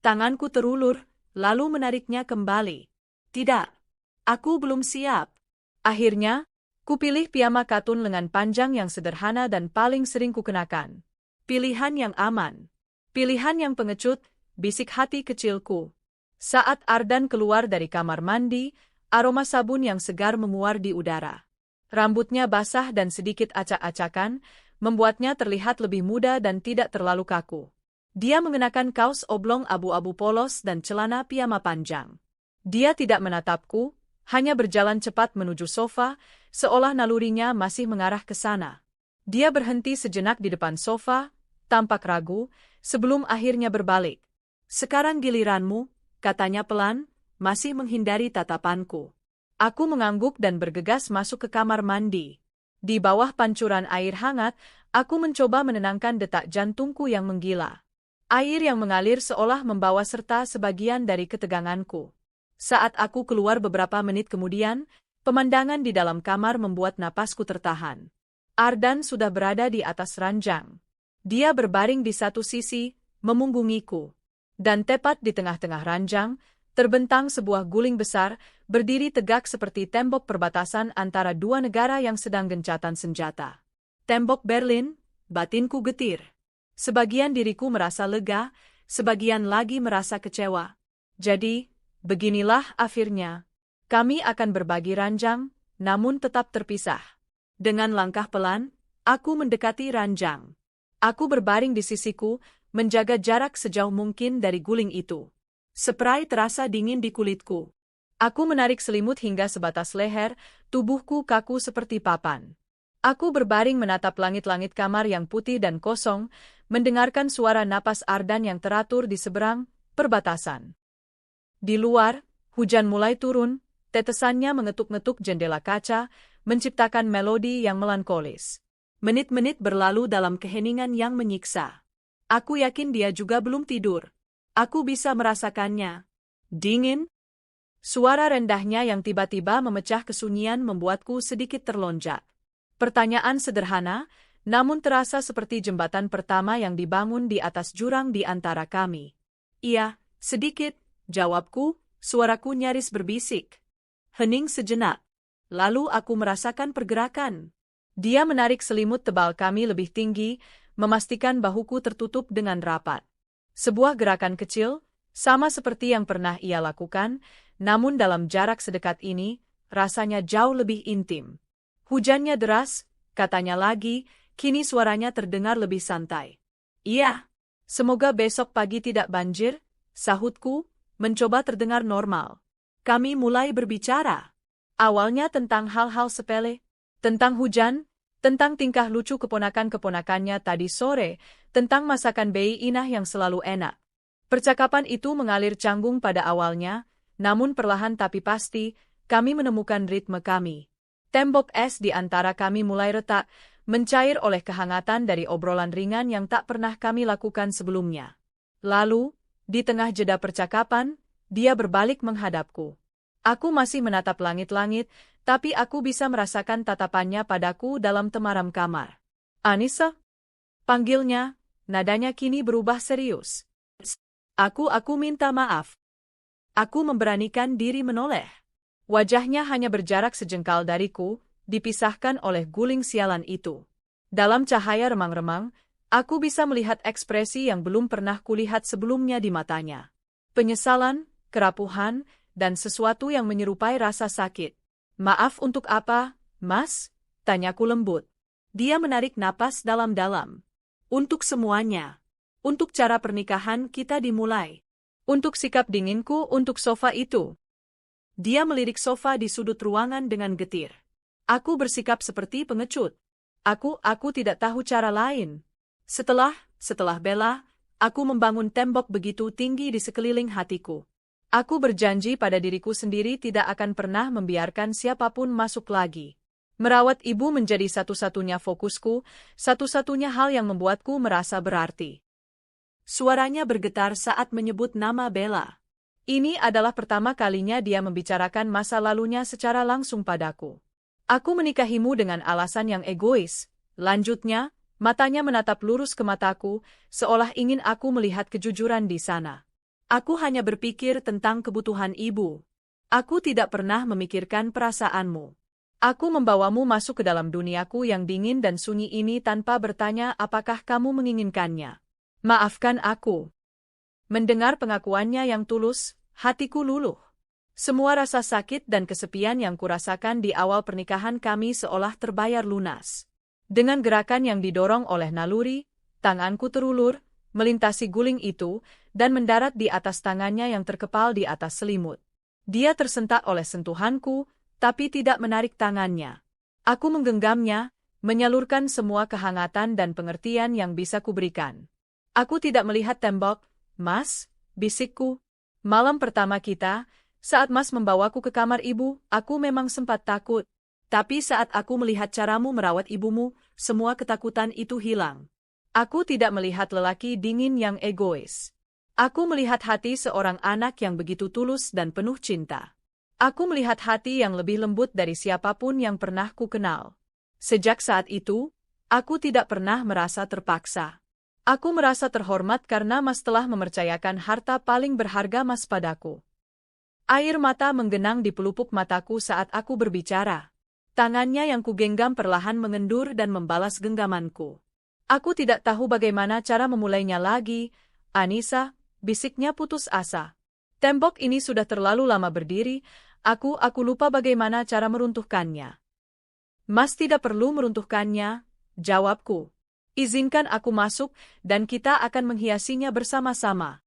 Tanganku terulur, lalu menariknya kembali. Tidak, aku belum siap. Akhirnya, kupilih piyama katun lengan panjang yang sederhana dan paling sering kukenakan. Pilihan yang aman. Pilihan yang pengecut, bisik hati kecilku. Saat Ardan keluar dari kamar mandi, aroma sabun yang segar memuar di udara. Rambutnya basah dan sedikit acak-acakan, membuatnya terlihat lebih muda dan tidak terlalu kaku. Dia mengenakan kaos oblong abu-abu polos dan celana piyama panjang. Dia tidak menatapku, hanya berjalan cepat menuju sofa, seolah nalurinya masih mengarah ke sana. Dia berhenti sejenak di depan sofa, tampak ragu, sebelum akhirnya berbalik. "Sekarang giliranmu," katanya pelan, masih menghindari tatapanku. Aku mengangguk dan bergegas masuk ke kamar mandi. Di bawah pancuran air hangat, aku mencoba menenangkan detak jantungku yang menggila. Air yang mengalir seolah membawa serta sebagian dari keteganganku. Saat aku keluar beberapa menit kemudian, pemandangan di dalam kamar membuat napasku tertahan. Ardan sudah berada di atas ranjang. Dia berbaring di satu sisi, memunggungiku. Dan tepat di tengah-tengah ranjang, terbentang sebuah guling besar, berdiri tegak seperti tembok perbatasan antara dua negara yang sedang gencatan senjata. Tembok Berlin, batinku getir. Sebagian diriku merasa lega, sebagian lagi merasa kecewa. Jadi, beginilah akhirnya. Kami akan berbagi ranjang, namun tetap terpisah. Dengan langkah pelan, aku mendekati ranjang. Aku berbaring di sisiku, menjaga jarak sejauh mungkin dari guling itu. Spray terasa dingin di kulitku. Aku menarik selimut hingga sebatas leher, tubuhku kaku seperti papan. Aku berbaring menatap langit-langit kamar yang putih dan kosong, mendengarkan suara napas Ardan yang teratur di seberang perbatasan. Di luar, hujan mulai turun, tetesannya mengetuk-ngetuk jendela kaca, menciptakan melodi yang melankolis. Menit-menit berlalu dalam keheningan yang menyiksa. Aku yakin dia juga belum tidur. Aku bisa merasakannya. Dingin. Suara rendahnya yang tiba-tiba memecah kesunyian membuatku sedikit terlonjak. Pertanyaan sederhana, namun terasa seperti jembatan pertama yang dibangun di atas jurang di antara kami. "Iya, sedikit," jawabku, suaraku nyaris berbisik. Hening sejenak. Lalu aku merasakan pergerakan. Dia menarik selimut tebal kami lebih tinggi, memastikan bahuku tertutup dengan rapat. Sebuah gerakan kecil, sama seperti yang pernah ia lakukan, namun dalam jarak sedekat ini, rasanya jauh lebih intim. "Hujannya deras," katanya lagi, kini suaranya terdengar lebih santai. "Iya, semoga besok pagi tidak banjir," sahutku, mencoba terdengar normal. Kami mulai berbicara. Awalnya tentang hal-hal sepele, tentang hujan, tentang tingkah lucu keponakan-keponakannya tadi sore, tentang masakan Bei Inah yang selalu enak. Percakapan itu mengalir canggung pada awalnya, namun perlahan tapi pasti, kami menemukan ritme kami. Tembok es di antara kami mulai retak, mencair oleh kehangatan dari obrolan ringan yang tak pernah kami lakukan sebelumnya. Lalu, di tengah jeda percakapan, dia berbalik menghadapku. Aku masih menatap langit-langit, tapi aku bisa merasakan tatapannya padaku dalam temaram kamar. "Anissa?" panggilnya, nadanya kini berubah serius. Aku minta maaf." Aku memberanikan diri menoleh. Wajahnya hanya berjarak sejengkal dariku, dipisahkan oleh guling sialan itu. Dalam cahaya remang-remang, aku bisa melihat ekspresi yang belum pernah kulihat sebelumnya di matanya. Penyesalan, kerapuhan, dan sesuatu yang menyerupai rasa sakit. "Maaf untuk apa, Mas?" tanyaku lembut. Dia menarik napas dalam-dalam. "Untuk semuanya. Untuk cara pernikahan kita dimulai. Untuk sikap dinginku untuk sofa itu." Dia melirik sofa di sudut ruangan dengan getir. Aku bersikap seperti pengecut. Aku tidak tahu cara lain. Setelah Bella, aku membangun tembok begitu tinggi di sekeliling hatiku. Aku berjanji pada diriku sendiri tidak akan pernah membiarkan siapapun masuk lagi. Merawat ibu menjadi satu-satunya fokusku, satu-satunya hal yang membuatku merasa berarti. Suaranya bergetar saat menyebut nama Bella. Ini adalah pertama kalinya dia membicarakan masa lalunya secara langsung padaku. Aku menikahimu dengan alasan yang egois. Lanjutnya, matanya menatap lurus ke mataku, seolah ingin aku melihat kejujuran di sana. Aku hanya berpikir tentang kebutuhan ibu. Aku tidak pernah memikirkan perasaanmu. Aku membawamu masuk ke dalam duniaku yang dingin dan sunyi ini tanpa bertanya apakah kamu menginginkannya. Maafkan aku. Mendengar pengakuannya yang tulus, hatiku luluh. Semua rasa sakit dan kesepian yang kurasakan di awal pernikahan kami seolah terbayar lunas. Dengan gerakan yang didorong oleh naluri, tanganku terulur, melintasi guling itu, dan mendarat di atas tangannya yang terkepal di atas selimut. Dia tersentak oleh sentuhanku, tapi tidak menarik tangannya. Aku menggenggamnya, menyalurkan semua kehangatan dan pengertian yang bisa kuberikan. Aku tidak melihat tembok, Mas, bisikku. Malam pertama kita, saat Mas membawaku ke kamar ibu, aku memang sempat takut. Tapi saat aku melihat caramu merawat ibumu, semua ketakutan itu hilang. Aku tidak melihat lelaki dingin yang egois. Aku melihat hati seorang anak yang begitu tulus dan penuh cinta. Aku melihat hati yang lebih lembut dari siapapun yang pernah ku kenal. Sejak saat itu, aku tidak pernah merasa terpaksa. Aku merasa terhormat karena Mas telah mempercayakan harta paling berharga Mas padaku. Air mata menggenang di pelupuk mataku saat aku berbicara. Tangannya yang kugenggam perlahan mengendur dan membalas genggamanku. Aku tidak tahu bagaimana cara memulainya lagi, Anissa, bisiknya putus asa. Tembok ini sudah terlalu lama berdiri, aku lupa bagaimana cara meruntuhkannya. Mas tidak perlu meruntuhkannya, jawabku. Izinkan aku masuk, dan kita akan menghiasinya bersama-sama.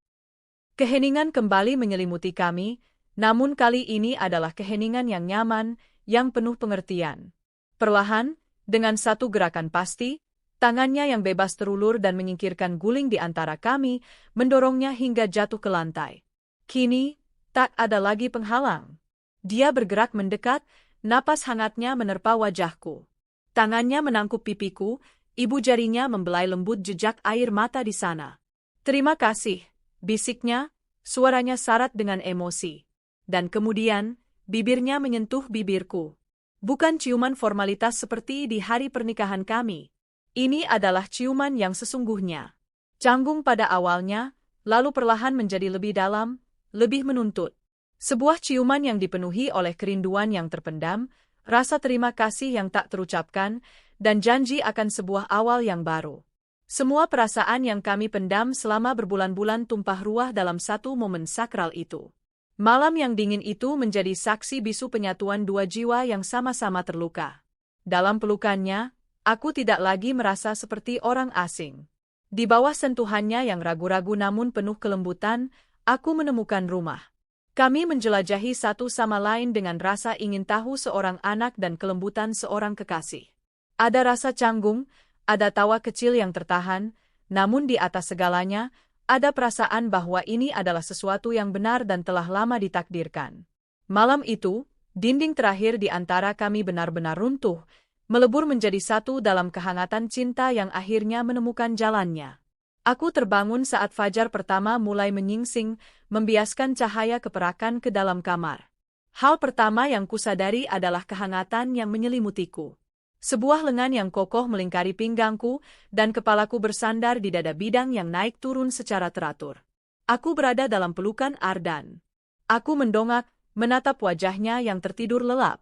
Keheningan kembali menyelimuti kami, namun kali ini adalah keheningan yang nyaman, yang penuh pengertian. Perlahan, dengan satu gerakan pasti, tangannya yang bebas terulur dan menyingkirkan guling di antara kami, mendorongnya hingga jatuh ke lantai. Kini, tak ada lagi penghalang. Dia bergerak mendekat, napas hangatnya menerpa wajahku. Tangannya menangkup pipiku, ibu jarinya membelai lembut jejak air mata di sana. Terima kasih, bisiknya, suaranya syarat dengan emosi. Dan kemudian, bibirnya menyentuh bibirku. Bukan ciuman formalitas seperti di hari pernikahan kami. Ini adalah ciuman yang sesungguhnya. Canggung pada awalnya, lalu perlahan menjadi lebih dalam, lebih menuntut. Sebuah ciuman yang dipenuhi oleh kerinduan yang terpendam, rasa terima kasih yang tak terucapkan, dan janji akan sebuah awal yang baru. Semua perasaan yang kami pendam selama berbulan-bulan tumpah ruah dalam satu momen sakral itu. Malam yang dingin itu menjadi saksi bisu penyatuan dua jiwa yang sama-sama terluka. Dalam pelukannya, aku tidak lagi merasa seperti orang asing. Di bawah sentuhannya yang ragu-ragu namun penuh kelembutan, aku menemukan rumah. Kami menjelajahi satu sama lain dengan rasa ingin tahu seorang anak dan kelembutan seorang kekasih. Ada rasa canggung, ada tawa kecil yang tertahan, namun di atas segalanya, ada perasaan bahwa ini adalah sesuatu yang benar dan telah lama ditakdirkan. Malam itu, dinding terakhir di antara kami benar-benar runtuh, melebur menjadi satu dalam kehangatan cinta yang akhirnya menemukan jalannya. Aku terbangun saat fajar pertama mulai menyingsing, membiaskan cahaya keperakan ke dalam kamar. Hal pertama yang kusadari adalah kehangatan yang menyelimutiku. Sebuah lengan yang kokoh melingkari pinggangku, dan kepalaku bersandar di dada bidang yang naik turun secara teratur. Aku berada dalam pelukan Ardan. Aku mendongak, menatap wajahnya yang tertidur lelap.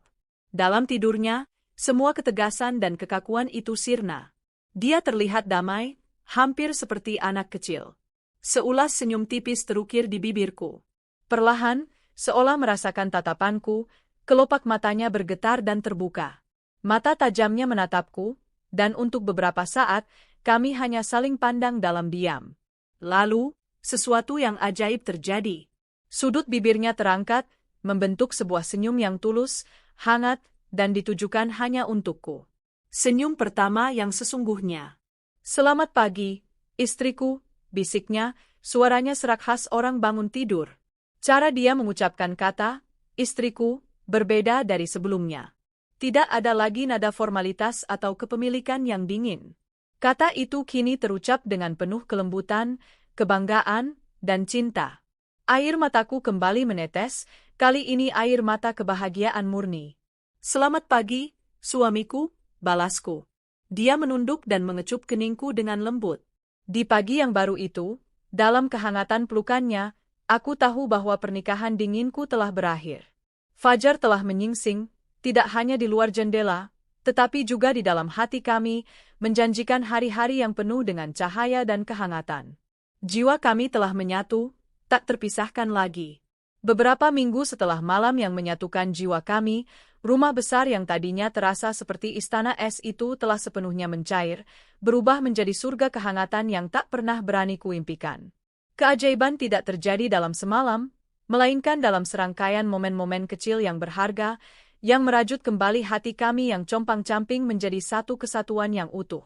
Dalam tidurnya, semua ketegasan dan kekakuan itu sirna. Dia terlihat damai, hampir seperti anak kecil. Seulas senyum tipis terukir di bibirku. Perlahan, seolah merasakan tatapanku, kelopak matanya bergetar dan terbuka. Mata tajamnya menatapku, dan untuk beberapa saat, kami hanya saling pandang dalam diam. Lalu, sesuatu yang ajaib terjadi. Sudut bibirnya terangkat, membentuk sebuah senyum yang tulus, hangat, dan ditujukan hanya untukku. Senyum pertama yang sesungguhnya. Selamat pagi, istriku, bisiknya, suaranya serak khas orang bangun tidur. Cara dia mengucapkan kata, istriku, berbeda dari sebelumnya. Tidak ada lagi nada formalitas atau kepemilikan yang dingin. Kata itu kini terucap dengan penuh kelembutan, kebanggaan, dan cinta. Air mataku kembali menetes, kali ini air mata kebahagiaan murni. Selamat pagi, suamiku, balasku. Dia menunduk dan mengecup keningku dengan lembut. Di pagi yang baru itu, dalam kehangatan pelukannya, aku tahu bahwa pernikahan dinginku telah berakhir. Fajar telah menyingsing, tidak hanya di luar jendela, tetapi juga di dalam hati kami, menjanjikan hari-hari yang penuh dengan cahaya dan kehangatan. Jiwa kami telah menyatu, tak terpisahkan lagi. Beberapa minggu setelah malam yang menyatukan jiwa kami, rumah besar yang tadinya terasa seperti istana es itu telah sepenuhnya mencair, berubah menjadi surga kehangatan yang tak pernah berani kuimpikan. Keajaiban tidak terjadi dalam semalam, melainkan dalam serangkaian momen-momen kecil yang berharga, yang merajut kembali hati kami yang compang-camping menjadi satu kesatuan yang utuh.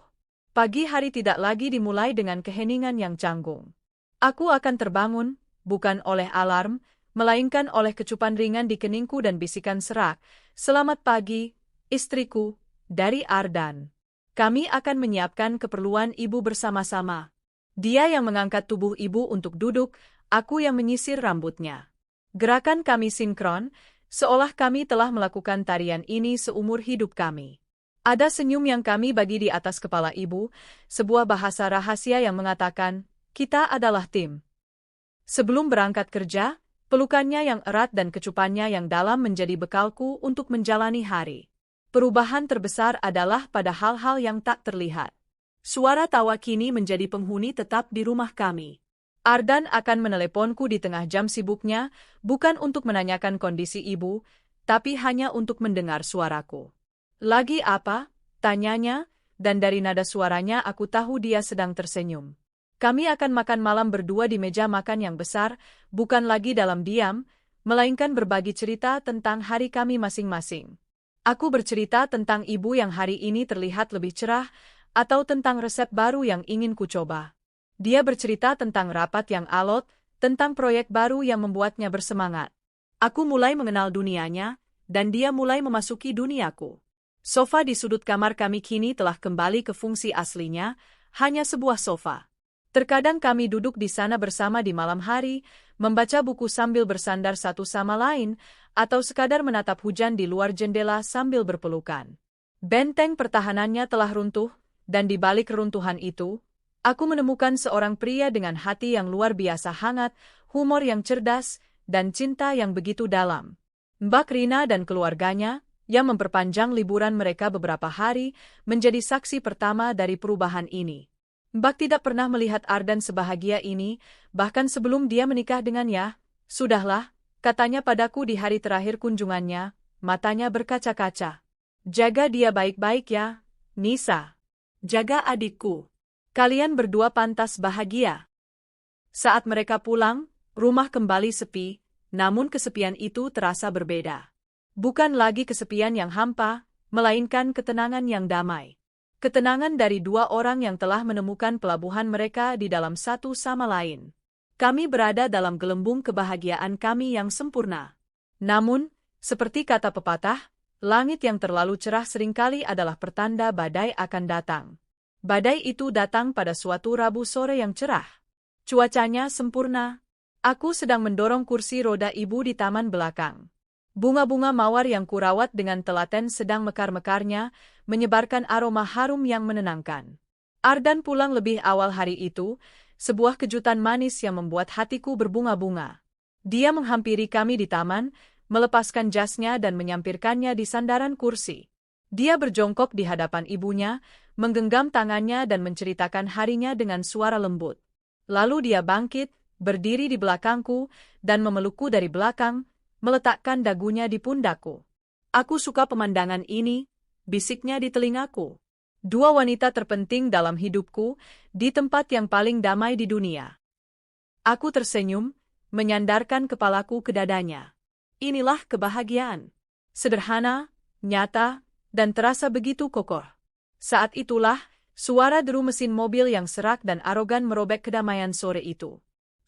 Pagi hari tidak lagi dimulai dengan keheningan yang canggung. Aku akan terbangun, bukan oleh alarm, melainkan oleh kecupan ringan di keningku dan bisikan serak, "Selamat pagi, istriku," dari Ardan. Kami akan menyiapkan keperluan ibu bersama-sama. Dia yang mengangkat tubuh ibu untuk duduk, aku yang menyisir rambutnya. Gerakan kami sinkron, seolah kami telah melakukan tarian ini seumur hidup kami. Ada senyum yang kami bagi di atas kepala ibu, sebuah bahasa rahasia yang mengatakan, kita adalah tim. Sebelum berangkat kerja, pelukannya yang erat dan kecupannya yang dalam menjadi bekalku untuk menjalani hari. Perubahan terbesar adalah pada hal-hal yang tak terlihat. Suara tawa kini menjadi penghuni tetap di rumah kami. Ardan akan meneleponku di tengah jam sibuknya, bukan untuk menanyakan kondisi ibu, tapi hanya untuk mendengar suaraku. "Lagi apa?" tanyanya, dan dari nada suaranya aku tahu dia sedang tersenyum. Kami akan makan malam berdua di meja makan yang besar, bukan lagi dalam diam, melainkan berbagi cerita tentang hari kami masing-masing. Aku bercerita tentang ibu yang hari ini terlihat lebih cerah, atau tentang resep baru yang ingin kucoba. Dia bercerita tentang rapat yang alot, tentang proyek baru yang membuatnya bersemangat. Aku mulai mengenal dunianya, dan dia mulai memasuki duniaku. Sofa di sudut kamar kami kini telah kembali ke fungsi aslinya, hanya sebuah sofa. Terkadang kami duduk di sana bersama di malam hari, membaca buku sambil bersandar satu sama lain, atau sekadar menatap hujan di luar jendela sambil berpelukan. Benteng pertahanannya telah runtuh, dan di balik keruntuhan itu, aku menemukan seorang pria dengan hati yang luar biasa hangat, humor yang cerdas, dan cinta yang begitu dalam. Mbak Rina dan keluarganya, yang memperpanjang liburan mereka beberapa hari, menjadi saksi pertama dari perubahan ini. Mbak tidak pernah melihat Ardan sebahagia ini, bahkan sebelum dia menikah dengannya. "Sudahlah," katanya padaku di hari terakhir kunjungannya, matanya berkaca-kaca. "Jaga dia baik-baik ya, Nisa. Jaga adikku. Kalian berdua pantas bahagia." Saat mereka pulang, rumah kembali sepi, namun kesepian itu terasa berbeda. Bukan lagi kesepian yang hampa, melainkan ketenangan yang damai. Ketenangan dari dua orang yang telah menemukan pelabuhan mereka di dalam satu sama lain. Kami berada dalam gelembung kebahagiaan kami yang sempurna. Namun, seperti kata pepatah, langit yang terlalu cerah seringkali adalah pertanda badai akan datang. Badai itu datang pada suatu Rabu sore yang cerah. Cuacanya sempurna. Aku sedang mendorong kursi roda ibu di taman belakang. Bunga-bunga mawar yang kurawat dengan telaten sedang mekar-mekarnya, menyebarkan aroma harum yang menenangkan. Ardan pulang lebih awal hari itu, sebuah kejutan manis yang membuat hatiku berbunga-bunga. Dia menghampiri kami di taman, melepaskan jasnya dan menyampirkannya di sandaran kursi. Dia berjongkok di hadapan ibunya, menggenggam tangannya dan menceritakan harinya dengan suara lembut. Lalu dia bangkit, berdiri di belakangku, dan memelukku dari belakang, meletakkan dagunya di pundakku. "Aku suka pemandangan ini," bisiknya di telingaku. "Dua wanita terpenting dalam hidupku, di tempat yang paling damai di dunia." Aku tersenyum, menyandarkan kepalaku ke dadanya. Inilah kebahagiaan. Sederhana, nyata, dan terasa begitu kokoh. Saat itulah, suara deru mesin mobil yang serak dan arogan merobek kedamaian sore itu.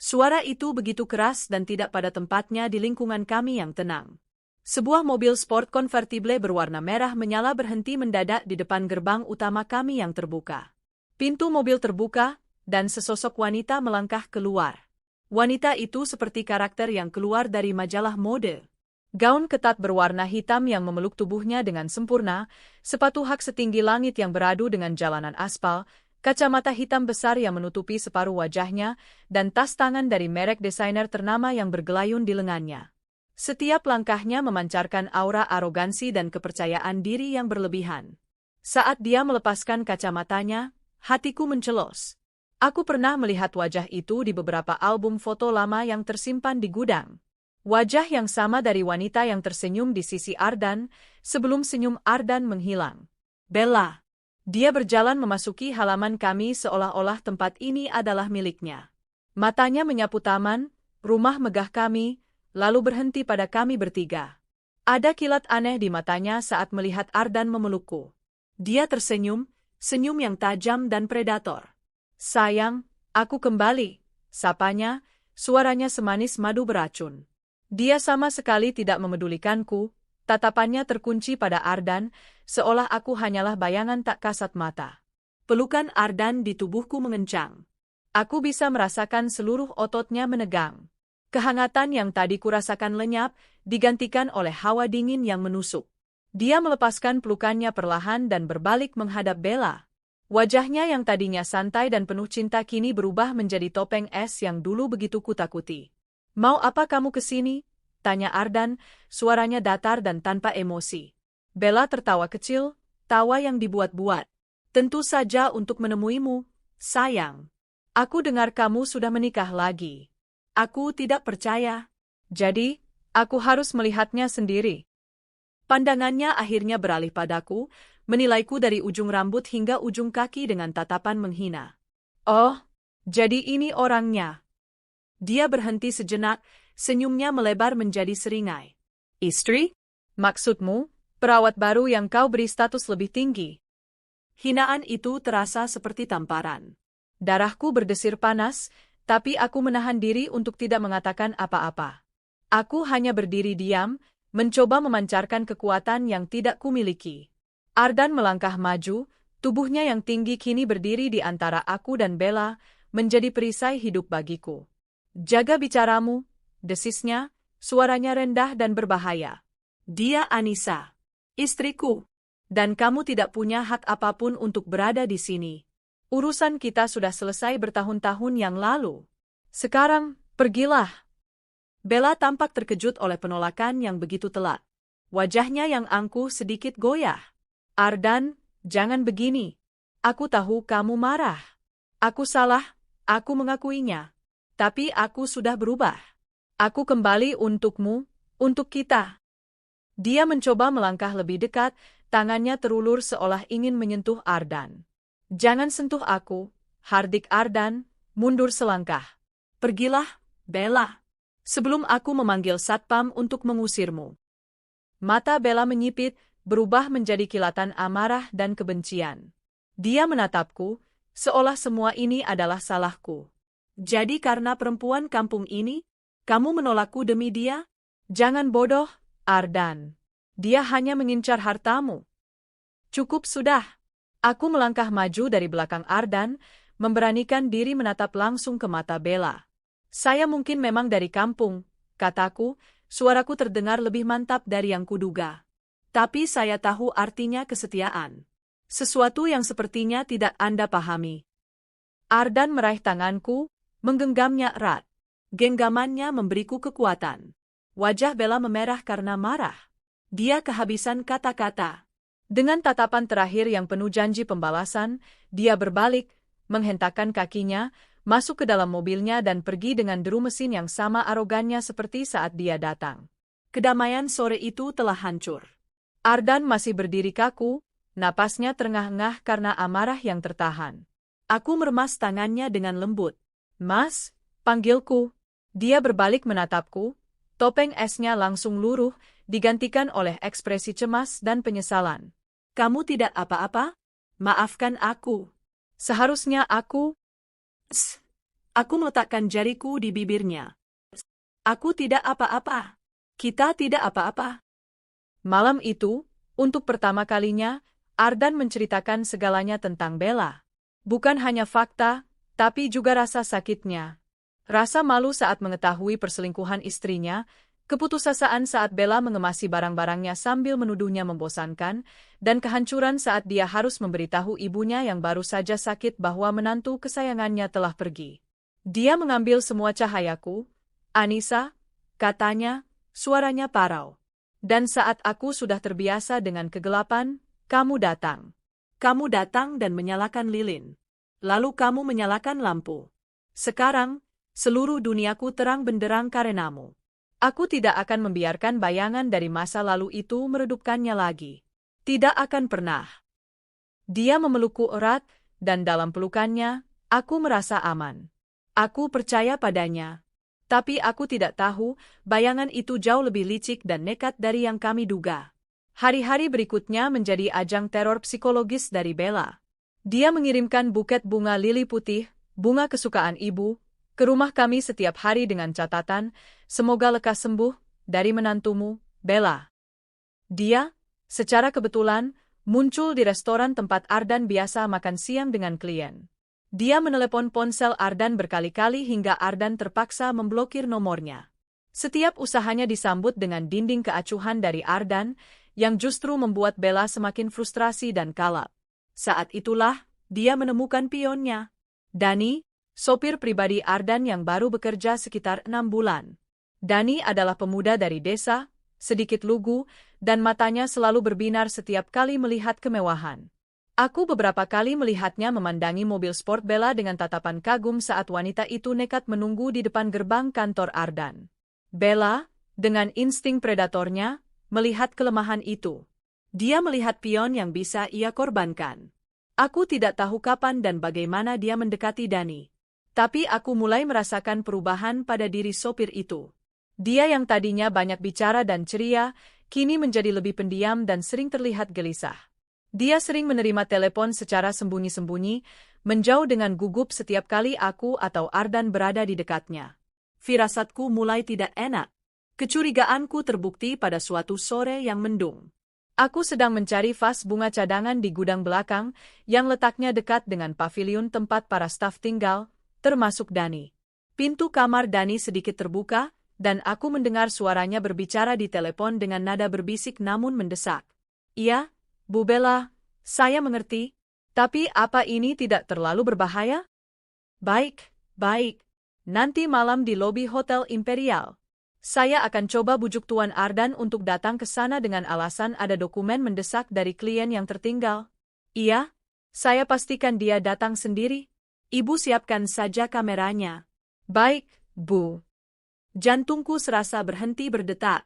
Suara itu begitu keras dan tidak pada tempatnya di lingkungan kami yang tenang. Sebuah mobil sport konvertible berwarna merah menyala berhenti mendadak di depan gerbang utama kami yang terbuka. Pintu mobil terbuka, dan sesosok wanita melangkah keluar. Wanita itu seperti karakter yang keluar dari majalah mode. Gaun ketat berwarna hitam yang memeluk tubuhnya dengan sempurna, sepatu hak setinggi langit yang beradu dengan jalanan aspal, kacamata hitam besar yang menutupi separuh wajahnya, dan tas tangan dari merek desainer ternama yang bergelayun di lengannya. Setiap langkahnya memancarkan aura arogansi dan kepercayaan diri yang berlebihan. Saat dia melepaskan kacamatanya, hatiku mencelos. Aku pernah melihat wajah itu di beberapa album foto lama yang tersimpan di gudang. Wajah yang sama dari wanita yang tersenyum di sisi Ardan, sebelum senyum Ardan menghilang. Bella. Dia berjalan memasuki halaman kami seolah-olah tempat ini adalah miliknya. Matanya menyapu taman, rumah megah kami, lalu berhenti pada kami bertiga. Ada kilat aneh di matanya saat melihat Ardan memelukku. Dia tersenyum, senyum yang tajam dan predator. Sayang, aku kembali, sapanya, suaranya semanis madu beracun. Dia sama sekali tidak memedulikanku, tatapannya terkunci pada Ardan, seolah aku hanyalah bayangan tak kasat mata. Pelukan Ardan di tubuhku mengencang. Aku bisa merasakan seluruh ototnya menegang. Kehangatan yang tadi kurasakan lenyap, digantikan oleh hawa dingin yang menusuk. Dia melepaskan pelukannya perlahan dan berbalik menghadap Bella. Wajahnya yang tadinya santai dan penuh cinta kini berubah menjadi topeng es yang dulu begitu kutakuti. Mau apa kamu kesini? Tanya Ardan, suaranya datar dan tanpa emosi. Bella tertawa kecil, tawa yang dibuat-buat. Tentu saja untuk menemuimu, sayang. Aku dengar kamu sudah menikah lagi. Aku tidak percaya. Jadi, aku harus melihatnya sendiri. Pandangannya akhirnya beralih padaku, menilaiku dari ujung rambut hingga ujung kaki dengan tatapan menghina. Oh, jadi ini orangnya. Dia berhenti sejenak, senyumnya melebar menjadi seringai. Istri? Maksudmu, perawat baru yang kau beri status lebih tinggi? Hinaan itu terasa seperti tamparan. Darahku berdesir panas, tapi aku menahan diri untuk tidak mengatakan apa-apa. Aku hanya berdiri diam, mencoba memancarkan kekuatan yang tidak kumiliki. Ardan melangkah maju, tubuhnya yang tinggi kini berdiri di antara aku dan Bella, menjadi perisai hidup bagiku. Jaga bicaramu, desisnya, suaranya rendah dan berbahaya. Dia Anissa, istriku, dan kamu tidak punya hak apapun untuk berada di sini. Urusan kita sudah selesai bertahun-tahun yang lalu. Sekarang, pergilah. Bella tampak terkejut oleh penolakan yang begitu telak. Wajahnya yang angkuh sedikit goyah. Ardan, jangan begini. Aku tahu kamu marah. Aku salah, aku mengakuinya. Tapi aku sudah berubah. Aku kembali untukmu, untuk kita. Dia mencoba melangkah lebih dekat, tangannya terulur seolah ingin menyentuh Ardan. Jangan sentuh aku, hardik Ardan, mundur selangkah. Pergilah, Bella, sebelum aku memanggil satpam untuk mengusirmu. Mata Bella menyipit, berubah menjadi kilatan amarah dan kebencian. Dia menatapku, seolah semua ini adalah salahku. Jadi karena perempuan kampung ini, kamu menolakku demi dia? Jangan bodoh, Ardan. Dia hanya mengincar hartamu. Cukup sudah. Aku melangkah maju dari belakang Ardan, memberanikan diri menatap langsung ke mata Bella. Saya mungkin memang dari kampung, kataku, suaraku terdengar lebih mantap dari yang kuduga. Tapi saya tahu artinya kesetiaan. Sesuatu yang sepertinya tidak Anda pahami. Ardan meraih tanganku, menggenggamnya erat. Genggamannya memberiku kekuatan. Wajah Bella memerah karena marah. Dia kehabisan kata-kata. Dengan tatapan terakhir yang penuh janji pembalasan, dia berbalik, menghentakkan kakinya, masuk ke dalam mobilnya dan pergi dengan deru mesin yang sama arogannya seperti saat dia datang. Kedamaian sore itu telah hancur. Ardan masih berdiri kaku, napasnya terengah-engah karena amarah yang tertahan. Aku meremas tangannya dengan lembut. Mas, panggilku. Dia berbalik menatapku, topeng esnya langsung luruh, digantikan oleh ekspresi cemas dan penyesalan. Kamu tidak apa-apa? Maafkan aku. Seharusnya aku... Aku meletakkan jariku di bibirnya. Aku tidak apa-apa. Kita tidak apa-apa. Malam itu, untuk pertama kalinya, Ardan menceritakan segalanya tentang Bella. Bukan hanya fakta, tapi juga rasa sakitnya. Rasa malu saat mengetahui perselingkuhan istrinya, keputusasaan saat Bella mengemasi barang-barangnya sambil menuduhnya membosankan, dan kehancuran saat dia harus memberitahu ibunya yang baru saja sakit bahwa menantu kesayangannya telah pergi. Dia mengambil semua cahayaku, Anissa, katanya, suaranya parau. Dan saat aku sudah terbiasa dengan kegelapan, kamu datang. Kamu datang dan menyalakan lilin. Lalu kamu menyalakan lampu. Sekarang, seluruh duniaku terang benderang karenamu. Aku tidak akan membiarkan bayangan dari masa lalu itu meredupkannya lagi. Tidak akan pernah. Dia memelukku erat, dan dalam pelukannya, aku merasa aman. Aku percaya padanya. Tapi aku tidak tahu, bayangan itu jauh lebih licik dan nekat dari yang kami duga. Hari-hari berikutnya menjadi ajang teror psikologis dari Bella. Dia mengirimkan buket bunga lili putih, bunga kesukaan ibu, ke rumah kami setiap hari dengan catatan, semoga lekas sembuh, dari menantumu, Bella. Dia, secara kebetulan, muncul di restoran tempat Ardan biasa makan siang dengan klien. Dia menelepon ponsel Ardan berkali-kali hingga Ardan terpaksa memblokir nomornya. Setiap usahanya disambut dengan dinding keacuhan dari Ardan, yang justru membuat Bella semakin frustrasi dan kalap. Saat itulah, dia menemukan pionnya. Dani, sopir pribadi Ardan yang baru bekerja sekitar 6 bulan. Dani adalah pemuda dari desa, sedikit lugu, dan matanya selalu berbinar setiap kali melihat kemewahan. Aku beberapa kali melihatnya memandangi mobil sport Bella dengan tatapan kagum saat wanita itu nekat menunggu di depan gerbang kantor Ardan. Bella, dengan insting predatornya, melihat kelemahan itu. Dia melihat pion yang bisa ia korbankan. Aku tidak tahu kapan dan bagaimana dia mendekati Dani. Tapi aku mulai merasakan perubahan pada diri sopir itu. Dia yang tadinya banyak bicara dan ceria, kini menjadi lebih pendiam dan sering terlihat gelisah. Dia sering menerima telepon secara sembunyi-sembunyi, menjauh dengan gugup setiap kali aku atau Ardan berada di dekatnya. Firasatku mulai tidak enak. Kecurigaanku terbukti pada suatu sore yang mendung. Aku sedang mencari vas bunga cadangan di gudang belakang, yang letaknya dekat dengan paviliun tempat para staf tinggal, termasuk Dani. Pintu kamar Dani sedikit terbuka, dan aku mendengar suaranya berbicara di telepon dengan nada berbisik namun mendesak. Iya, Bu Bella, saya mengerti. Tapi apa ini tidak terlalu berbahaya? Baik, baik. Nanti malam di lobi Hotel Imperial. Saya akan coba bujuk Tuan Ardan untuk datang ke sana dengan alasan ada dokumen mendesak dari klien yang tertinggal. Iya, saya pastikan dia datang sendiri. Ibu siapkan saja kameranya. Baik, Bu. Jantungku serasa berhenti berdetak.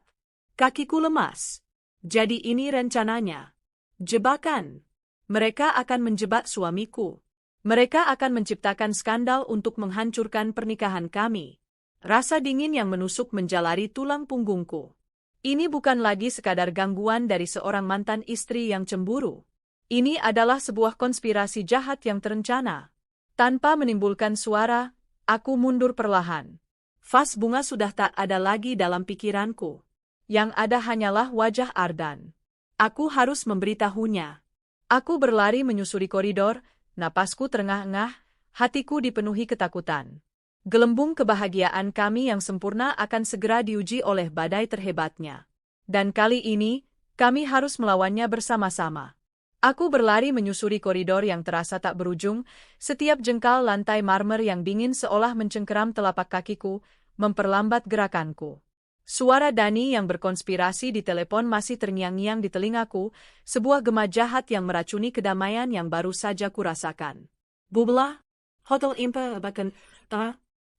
Kakiku lemas. Jadi ini rencananya. Jebakan. Mereka akan menjebak suamiku. Mereka akan menciptakan skandal untuk menghancurkan pernikahan kami. Rasa dingin yang menusuk menjalari tulang punggungku. Ini bukan lagi sekadar gangguan dari seorang mantan istri yang cemburu. Ini adalah sebuah konspirasi jahat yang terencana. Tanpa menimbulkan suara, aku mundur perlahan. Vas bunga sudah tak ada lagi dalam pikiranku. Yang ada hanyalah wajah Ardan. Aku harus memberitahunya. Aku berlari menyusuri koridor, napasku terengah-engah, hatiku dipenuhi ketakutan. Gelembung kebahagiaan kami yang sempurna akan segera diuji oleh badai terhebatnya. Dan kali ini, kami harus melawannya bersama-sama. Aku berlari menyusuri koridor yang terasa tak berujung, setiap jengkal lantai marmer yang dingin seolah mencengkeram telapak kakiku, memperlambat gerakanku. Suara Dani yang berkonspirasi di telepon masih terngiang-ngiang di telingaku, sebuah gema jahat yang meracuni kedamaian yang baru saja kurasakan. Bubla, Hotel Imperial bahkan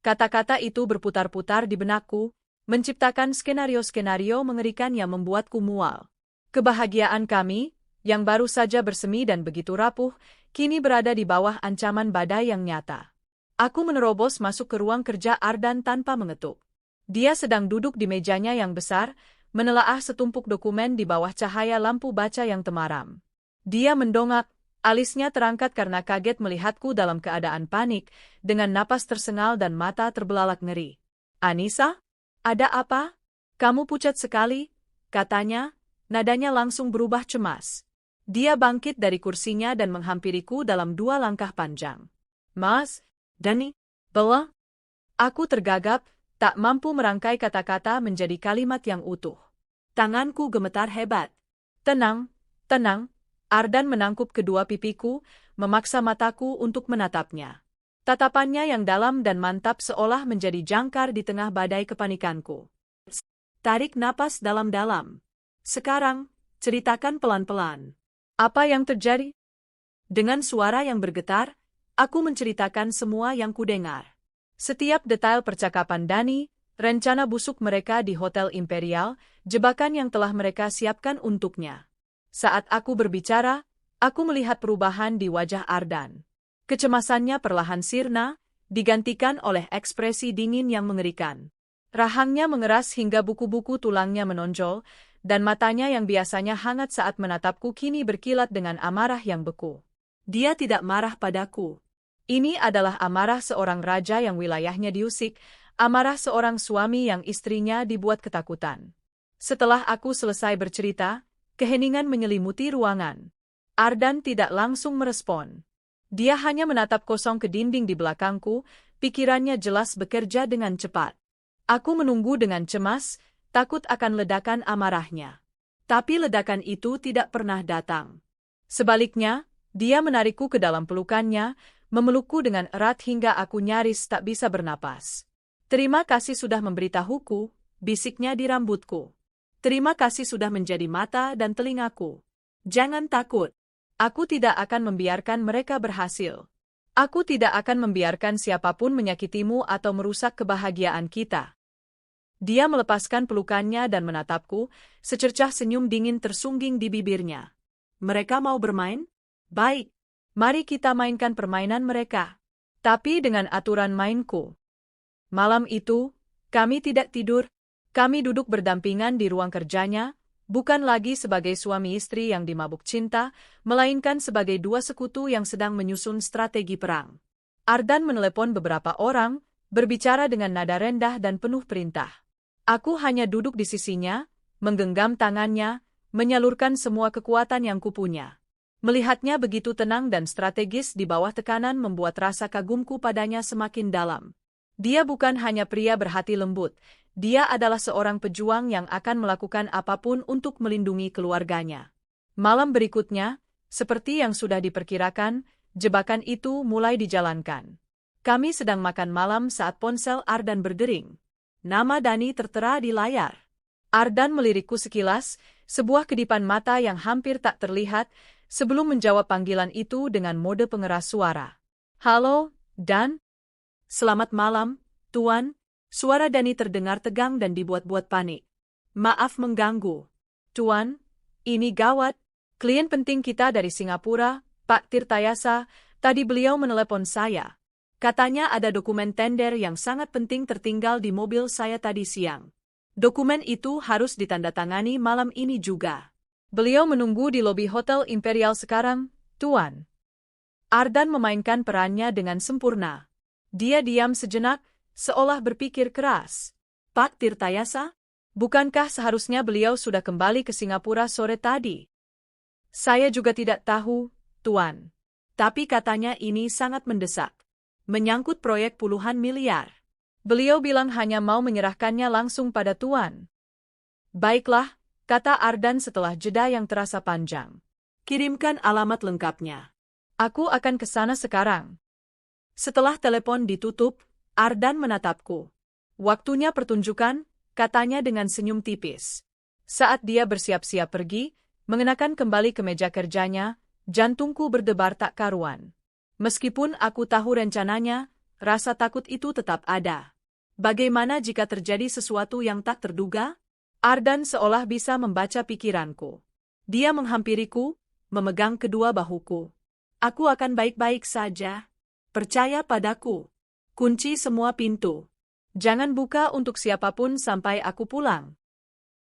kata-kata itu berputar-putar di benakku, menciptakan skenario-skenario mengerikan yang membuatku mual. Kebahagiaan kami, yang baru saja bersemi dan begitu rapuh, kini berada di bawah ancaman badai yang nyata. Aku menerobos masuk ke ruang kerja Ardan tanpa mengetuk. Dia sedang duduk di mejanya yang besar, menelaah setumpuk dokumen di bawah cahaya lampu baca yang temaram. Dia mendongak, alisnya terangkat karena kaget melihatku dalam keadaan panik, dengan napas tersengal dan mata terbelalak ngeri. Anissa? Ada apa? Kamu pucat sekali, katanya. nadanya langsung berubah cemas. Dia bangkit dari kursinya dan menghampiriku dalam 2 langkah panjang. Mas, Dani, Bella? Aku tergagap, tak mampu merangkai kata-kata menjadi kalimat yang utuh. Tanganku gemetar hebat. Tenang, tenang. Ardan menangkup kedua pipiku, memaksa mataku untuk menatapnya. Tatapannya yang dalam dan mantap seolah menjadi jangkar di tengah badai kepanikanku. Tarik napas dalam-dalam. Sekarang, ceritakan pelan-pelan. Apa yang terjadi? Dengan suara yang bergetar, aku menceritakan semua yang kudengar. Setiap detail percakapan Dani, rencana busuk mereka di Hotel Imperial, jebakan yang telah mereka siapkan untuknya. Saat aku berbicara, aku melihat perubahan di wajah Ardan. Kecemasannya perlahan sirna, digantikan oleh ekspresi dingin yang mengerikan. Rahangnya mengeras hingga buku-buku tulangnya menonjol, dan matanya yang biasanya hangat saat menatapku kini berkilat dengan amarah yang beku. Dia tidak marah padaku. Ini adalah amarah seorang raja yang wilayahnya diusik, amarah seorang suami yang istrinya dibuat ketakutan. Setelah aku selesai bercerita, keheningan menyelimuti ruangan. Ardan tidak langsung merespon. Dia hanya menatap kosong ke dinding di belakangku, pikirannya jelas bekerja dengan cepat. Aku menunggu dengan cemas, takut akan ledakan amarahnya. Tapi ledakan itu tidak pernah datang. Sebaliknya, dia menarikku ke dalam pelukannya, memelukku dengan erat hingga aku nyaris tak bisa bernapas. Terima kasih sudah memberitahuku, bisiknya di rambutku. Terima kasih sudah menjadi mata dan telingaku. Jangan takut. Aku tidak akan membiarkan mereka berhasil. Aku tidak akan membiarkan siapapun menyakitimu atau merusak kebahagiaan kita. Dia melepaskan pelukannya dan menatapku, secercah senyum dingin tersungging di bibirnya. Mereka mau bermain? Baik. Mari kita mainkan permainan mereka. Tapi dengan aturan mainku. Malam itu, kami tidak tidur. Kami duduk berdampingan di ruang kerjanya, bukan lagi sebagai suami istri yang dimabuk cinta, melainkan sebagai dua sekutu yang sedang menyusun strategi perang. Ardan menelepon beberapa orang, berbicara dengan nada rendah dan penuh perintah. Aku hanya duduk di sisinya, menggenggam tangannya, menyalurkan semua kekuatan yang kupunya. Melihatnya begitu tenang dan strategis di bawah tekanan membuat rasa kagumku padanya semakin dalam. Dia bukan hanya pria berhati lembut, dia adalah seorang pejuang yang akan melakukan apapun untuk melindungi keluarganya. Malam berikutnya, seperti yang sudah diperkirakan, jebakan itu mulai dijalankan. Kami sedang makan malam saat ponsel Ardan berdering. Nama Dani tertera di layar. Ardan melirikku sekilas, sebuah kedipan mata yang hampir tak terlihat, sebelum menjawab panggilan itu dengan mode pengeras suara. Halo, Dan? Selamat malam, Tuan. Suara Dani terdengar tegang dan dibuat-buat panik. Maaf mengganggu. Tuan, ini gawat. Klien penting kita dari Singapura, Pak Tirtayasa, tadi beliau menelepon saya. Katanya ada dokumen tender yang sangat penting tertinggal di mobil saya tadi siang. Dokumen itu harus ditandatangani malam ini juga. Beliau menunggu di lobi Hotel Imperial sekarang, Tuan. Ardan memainkan perannya dengan sempurna. Dia diam sejenak, seolah berpikir keras. Pak Tirtayasa? Bukankah seharusnya beliau sudah kembali ke Singapura sore tadi? Saya juga tidak tahu, Tuan. Tapi katanya ini sangat mendesak. Menyangkut proyek puluhan miliar. Beliau bilang hanya mau menyerahkannya langsung pada Tuan. Baiklah, kata Ardan setelah jeda yang terasa panjang. Kirimkan alamat lengkapnya. Aku akan ke sana sekarang. Setelah telepon ditutup, Ardan menatapku. Waktunya pertunjukan, katanya dengan senyum tipis. Saat dia bersiap-siap pergi, mengenakan kembali kemeja kerjanya, jantungku berdebar tak karuan. Meskipun aku tahu rencananya, rasa takut itu tetap ada. Bagaimana jika terjadi sesuatu yang tak terduga? Ardan seolah bisa membaca pikiranku. Dia menghampiriku, memegang kedua bahuku. Aku akan baik-baik saja. Percaya padaku. Kunci semua pintu. Jangan buka untuk siapapun sampai aku pulang.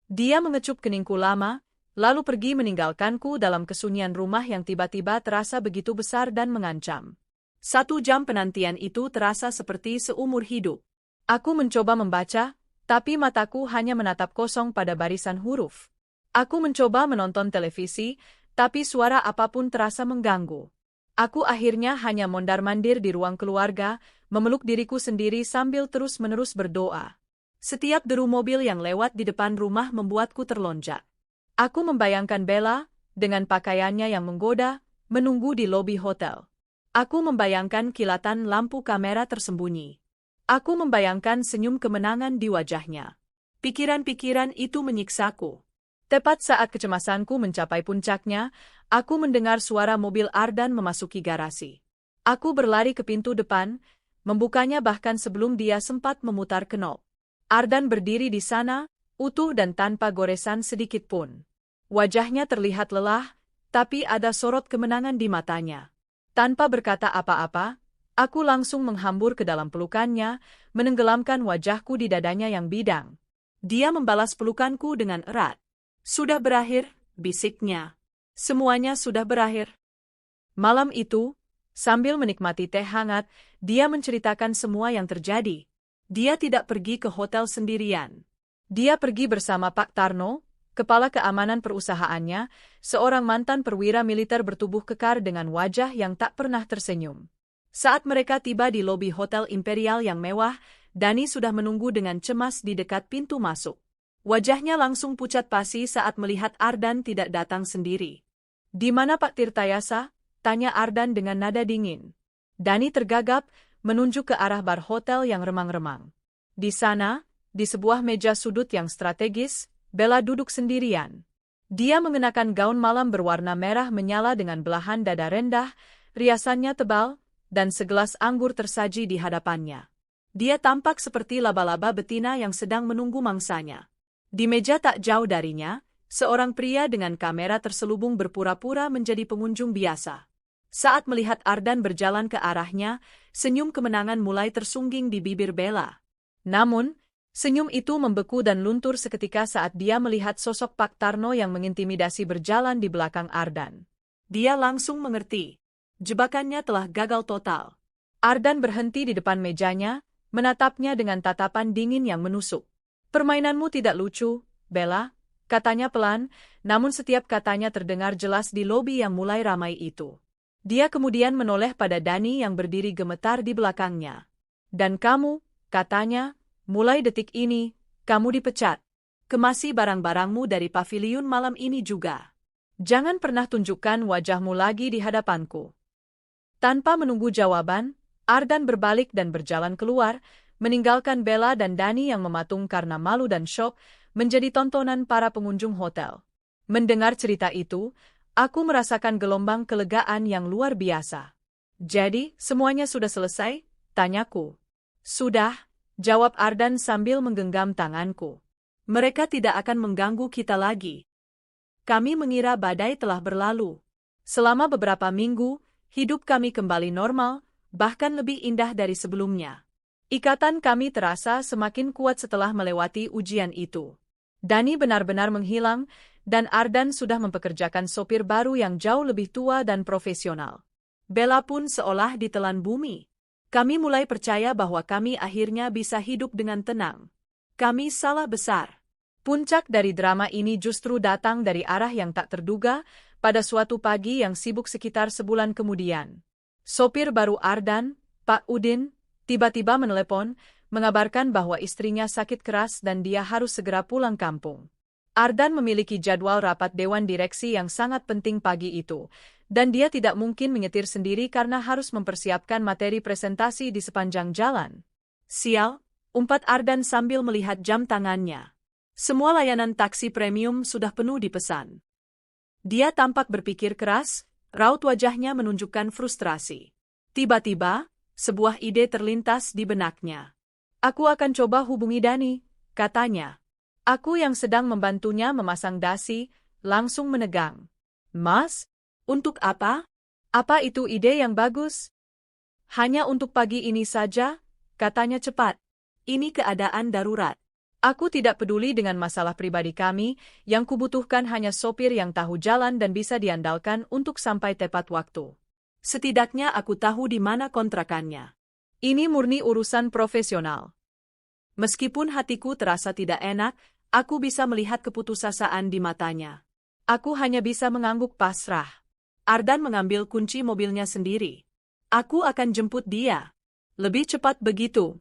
Dia mengecup keningku lama, lalu pergi meninggalkanku dalam kesunyian rumah yang tiba-tiba terasa begitu besar dan mengancam. 1 jam penantian itu terasa seperti seumur hidup. Aku mencoba membaca, tapi mataku hanya menatap kosong pada barisan huruf. Aku mencoba menonton televisi, tapi suara apapun terasa mengganggu. Aku akhirnya hanya mondar-mandir di ruang keluarga, memeluk diriku sendiri sambil terus-menerus berdoa. Setiap deru mobil yang lewat di depan rumah membuatku terlonjak. Aku membayangkan Bella, dengan pakaiannya yang menggoda, menunggu di lobi hotel. Aku membayangkan kilatan lampu kamera tersembunyi. Aku membayangkan senyum kemenangan di wajahnya. Pikiran-pikiran itu menyiksaku. Tepat saat kecemasanku mencapai puncaknya, aku mendengar suara mobil Ardan memasuki garasi. Aku berlari ke pintu depan, membukanya bahkan sebelum dia sempat memutar knop. Ardan berdiri di sana, utuh dan tanpa goresan sedikit pun. Wajahnya terlihat lelah, tapi ada sorot kemenangan di matanya. Tanpa berkata apa-apa, aku langsung menghambur ke dalam pelukannya, menenggelamkan wajahku di dadanya yang bidang. Dia membalas pelukanku dengan erat. Sudah berakhir, bisiknya. Semuanya sudah berakhir. Malam itu, sambil menikmati teh hangat, dia menceritakan semua yang terjadi. Dia tidak pergi ke hotel sendirian. Dia pergi bersama Pak Tarno, kepala keamanan perusahaannya, seorang mantan perwira militer bertubuh kekar dengan wajah yang tak pernah tersenyum. Saat mereka tiba di lobi Hotel Imperial yang mewah, Dani sudah menunggu dengan cemas di dekat pintu masuk. Wajahnya langsung pucat pasi saat melihat Ardan tidak datang sendiri. "Di mana Pak Tirtayasa?" tanya Ardan dengan nada dingin. Dani tergagap, menunjuk ke arah bar hotel yang remang-remang. Di sana, di sebuah meja sudut yang strategis, Bella duduk sendirian. Dia mengenakan gaun malam berwarna merah menyala dengan belahan dada rendah, riasannya tebal, dan segelas anggur tersaji di hadapannya. Dia tampak seperti laba-laba betina yang sedang menunggu mangsanya. Di meja tak jauh darinya, seorang pria dengan kamera terselubung berpura-pura menjadi pengunjung biasa. Saat melihat Ardan berjalan ke arahnya, senyum kemenangan mulai tersungging di bibir Bella. Namun, senyum itu membeku dan luntur seketika saat dia melihat sosok Pak Tarno yang mengintimidasi berjalan di belakang Ardan. Dia langsung mengerti. Jebakannya telah gagal total. Ardan berhenti di depan mejanya, menatapnya dengan tatapan dingin yang menusuk. "Permainanmu tidak lucu, Bella," katanya pelan, namun setiap katanya terdengar jelas di lobi yang mulai ramai itu. Dia kemudian menoleh pada Dani yang berdiri gemetar di belakangnya. "Dan kamu," katanya, "mulai detik ini, kamu dipecat. Kemasi barang-barangmu dari paviliun malam ini juga. Jangan pernah tunjukkan wajahmu lagi di hadapanku." Tanpa menunggu jawaban, Ardan berbalik dan berjalan keluar, meninggalkan Bella dan Dani yang mematung karena malu dan syok, menjadi tontonan para pengunjung hotel. Mendengar cerita itu, aku merasakan gelombang kelegaan yang luar biasa. "Jadi, semuanya sudah selesai?" tanyaku. "Sudah," jawab Ardan sambil menggenggam tanganku. "Mereka tidak akan mengganggu kita lagi. Kami mengira badai telah berlalu. Selama beberapa minggu, hidup kami kembali normal, bahkan lebih indah dari sebelumnya. Ikatan kami terasa semakin kuat setelah melewati ujian itu." Dani benar-benar menghilang, dan Ardan sudah mempekerjakan sopir baru yang jauh lebih tua dan profesional. Bella pun seolah ditelan bumi. Kami mulai percaya bahwa kami akhirnya bisa hidup dengan tenang. Kami salah besar. Puncak dari drama ini justru datang dari arah yang tak terduga, pada suatu pagi yang sibuk sekitar sebulan kemudian. Sopir baru Ardan, Pak Udin, tiba-tiba menelepon, mengabarkan bahwa istrinya sakit keras dan dia harus segera pulang kampung. Ardan memiliki jadwal rapat dewan direksi yang sangat penting pagi itu, dan dia tidak mungkin menyetir sendiri karena harus mempersiapkan materi presentasi di sepanjang jalan. "Sial," umpat Ardan sambil melihat jam tangannya. Semua layanan taksi premium sudah penuh dipesan. Dia tampak berpikir keras, raut wajahnya menunjukkan frustrasi. Tiba-tiba, sebuah ide terlintas di benaknya. "Aku akan coba hubungi Dani," katanya. Aku yang sedang membantunya memasang dasi, langsung menegang. "Mas, untuk apa? Apa itu ide yang bagus?" "Hanya untuk pagi ini saja," katanya cepat. "Ini keadaan darurat. Aku tidak peduli dengan masalah pribadi kami, yang kubutuhkan hanya sopir yang tahu jalan dan bisa diandalkan untuk sampai tepat waktu. Setidaknya aku tahu di mana kontrakannya. Ini murni urusan profesional." Meskipun hatiku terasa tidak enak, Aku bisa melihat keputusasaan di matanya. Aku hanya bisa mengangguk pasrah. Ardan mengambil kunci mobilnya sendiri. Aku akan jemput dia. Lebih cepat begitu.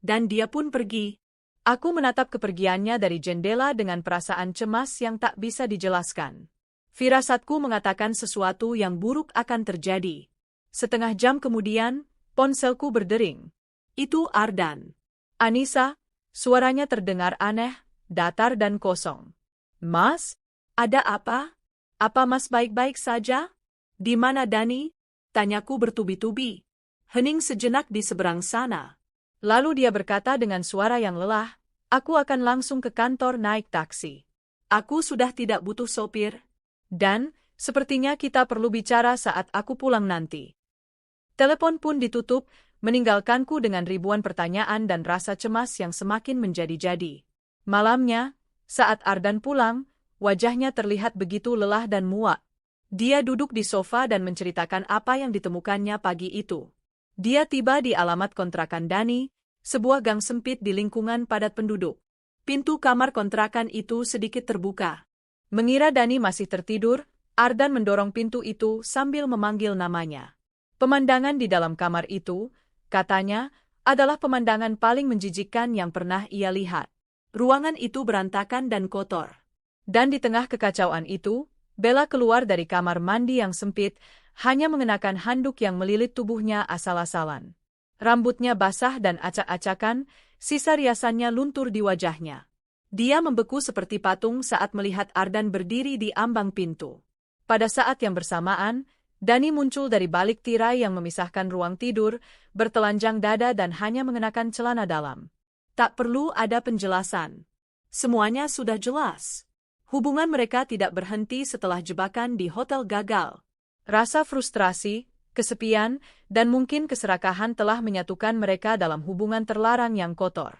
Dan dia pun pergi. Aku menatap kepergiannya dari jendela dengan perasaan cemas yang tak bisa dijelaskan. Firasatku mengatakan sesuatu yang buruk akan terjadi. Setengah jam kemudian, ponselku berdering. Itu Ardan. Anissa, suaranya terdengar aneh, datar dan kosong. Mas, ada apa? Apa Mas baik-baik saja? Di mana Dani? Tanyaku bertubi-tubi. Hening sejenak di seberang sana. Lalu dia berkata dengan suara yang lelah, aku akan langsung ke kantor naik taksi. Aku sudah tidak butuh sopir. Dan, sepertinya kita perlu bicara saat aku pulang nanti. Telepon pun ditutup, meninggalkanku dengan ribuan pertanyaan dan rasa cemas yang semakin menjadi-jadi. Malamnya, saat Ardan pulang, wajahnya terlihat begitu lelah dan muak. Dia duduk di sofa dan menceritakan apa yang ditemukannya pagi itu. Dia tiba di alamat kontrakan Dani, sebuah gang sempit di lingkungan padat penduduk. Pintu kamar kontrakan itu sedikit terbuka. Mengira Dani masih tertidur, Ardan mendorong pintu itu sambil memanggil namanya. Pemandangan di dalam kamar itu, katanya, adalah pemandangan paling menjijikkan yang pernah ia lihat. Ruangan itu berantakan dan kotor. Dan di tengah kekacauan itu, Bella keluar dari kamar mandi yang sempit, hanya mengenakan handuk yang melilit tubuhnya asal-asalan. Rambutnya basah dan acak-acakan, sisa riasannya luntur di wajahnya. Dia membeku seperti patung saat melihat Ardan berdiri di ambang pintu. Pada saat yang bersamaan, Dani muncul dari balik tirai yang memisahkan ruang tidur, bertelanjang dada dan hanya mengenakan celana dalam. Tak perlu ada penjelasan. Semuanya sudah jelas. Hubungan mereka tidak berhenti setelah jebakan di hotel gagal. Rasa frustrasi, kesepian, dan mungkin keserakahan telah menyatukan mereka dalam hubungan terlarang yang kotor.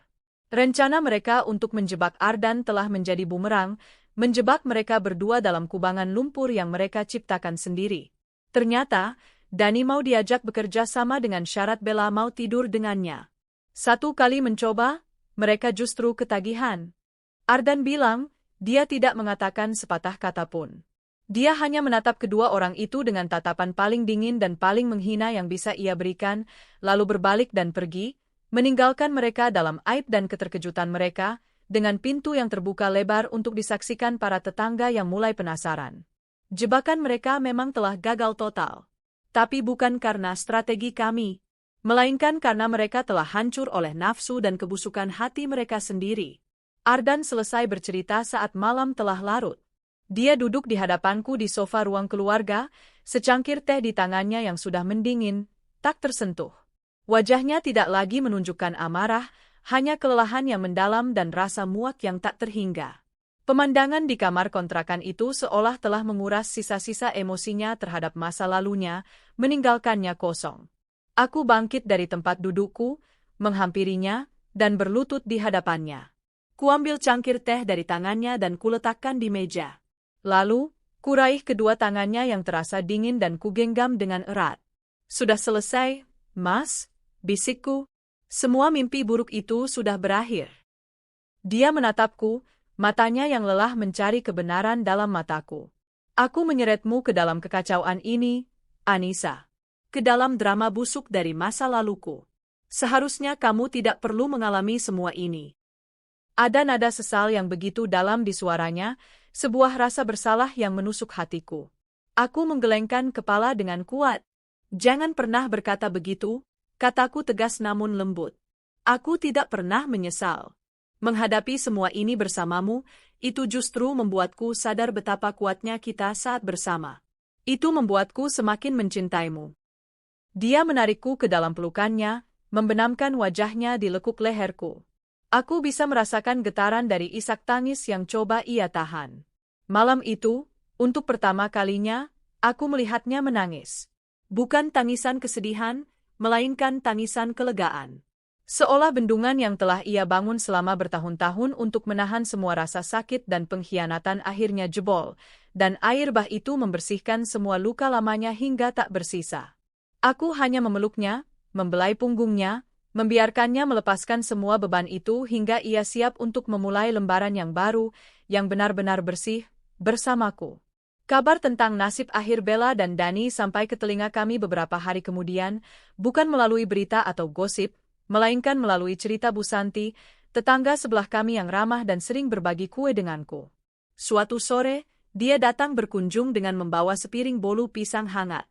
Rencana mereka untuk menjebak Ardan telah menjadi bumerang, menjebak mereka berdua dalam kubangan lumpur yang mereka ciptakan sendiri. Ternyata, Dani mau diajak bekerja sama dengan syarat Bella mau tidur dengannya. Satu kali mencoba, mereka justru ketagihan. Ardan bilang, dia tidak mengatakan sepatah kata pun. Dia hanya menatap kedua orang itu dengan tatapan paling dingin dan paling menghina yang bisa ia berikan, lalu berbalik dan pergi, meninggalkan mereka dalam aib dan keterkejutan mereka, dengan pintu yang terbuka lebar untuk disaksikan para tetangga yang mulai penasaran. Jebakan mereka memang telah gagal total. Tapi bukan karena strategi kami, melainkan karena mereka telah hancur oleh nafsu dan kebusukan hati mereka sendiri. Ardan selesai bercerita saat malam telah larut. Dia duduk di hadapanku di sofa ruang keluarga, secangkir teh di tangannya yang sudah mendingin, tak tersentuh. Wajahnya tidak lagi menunjukkan amarah, hanya kelelahan yang mendalam dan rasa muak yang tak terhingga. Pemandangan di kamar kontrakan itu seolah telah menguras sisa-sisa emosinya terhadap masa lalunya, meninggalkannya kosong. Aku bangkit dari tempat dudukku, menghampirinya, dan berlutut di hadapannya. Kuambil cangkir teh dari tangannya dan kuletakkan di meja. Lalu, kuraih kedua tangannya yang terasa dingin dan kugenggam dengan erat. Sudah selesai, Mas, bisikku. Semua mimpi buruk itu sudah berakhir. Dia menatapku, matanya yang lelah mencari kebenaran dalam mataku. Aku menyeretmu ke dalam kekacauan ini, Anissa. Ke dalam drama busuk dari masa laluku. Seharusnya kamu tidak perlu mengalami semua ini. Ada nada sesal yang begitu dalam di suaranya, sebuah rasa bersalah yang menusuk hatiku. Aku menggelengkan kepala dengan kuat. Jangan pernah berkata begitu, kataku tegas namun lembut. Aku tidak pernah menyesal. Menghadapi semua ini bersamamu, itu justru membuatku sadar betapa kuatnya kita saat bersama. Itu membuatku semakin mencintaimu. Dia menarikku ke dalam pelukannya, membenamkan wajahnya di lekuk leherku. Aku bisa merasakan getaran dari isak tangis yang coba ia tahan. Malam itu, untuk pertama kalinya, aku melihatnya menangis. Bukan tangisan kesedihan, melainkan tangisan kelegaan. Seolah bendungan yang telah ia bangun selama bertahun-tahun untuk menahan semua rasa sakit dan pengkhianatan akhirnya jebol, dan air bah itu membersihkan semua luka lamanya hingga tak bersisa. Aku hanya memeluknya, membelai punggungnya, membiarkannya melepaskan semua beban itu hingga ia siap untuk memulai lembaran yang baru, yang benar-benar bersih, bersamaku. Kabar tentang nasib akhir Bella dan Dani sampai ke telinga kami beberapa hari kemudian, bukan melalui berita atau gosip, melainkan melalui cerita Bu Santi, tetangga sebelah kami yang ramah dan sering berbagi kue denganku. Suatu sore, dia datang berkunjung dengan membawa sepiring bolu pisang hangat.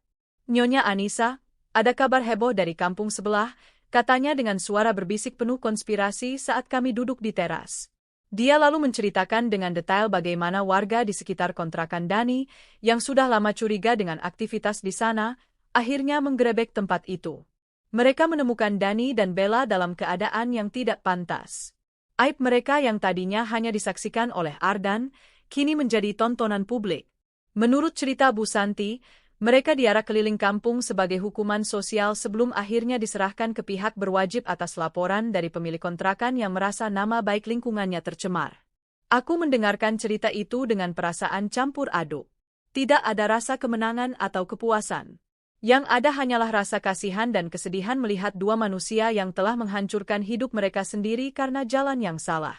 "Nyonya Anissa, ada kabar heboh dari kampung sebelah," katanya dengan suara berbisik penuh konspirasi saat kami duduk di teras. Dia lalu menceritakan dengan detail bagaimana warga di sekitar kontrakan Dani, yang sudah lama curiga dengan aktivitas di sana, akhirnya menggerebek tempat itu. Mereka menemukan Dani dan Bella dalam keadaan yang tidak pantas. Aib mereka yang tadinya hanya disaksikan oleh Ardan, kini menjadi tontonan publik. Menurut cerita Bu Santi, mereka diarak keliling kampung sebagai hukuman sosial sebelum akhirnya diserahkan ke pihak berwajib atas laporan dari pemilik kontrakan yang merasa nama baik lingkungannya tercemar. Aku mendengarkan cerita itu dengan perasaan campur aduk. Tidak ada rasa kemenangan atau kepuasan. Yang ada hanyalah rasa kasihan dan kesedihan melihat dua manusia yang telah menghancurkan hidup mereka sendiri karena jalan yang salah.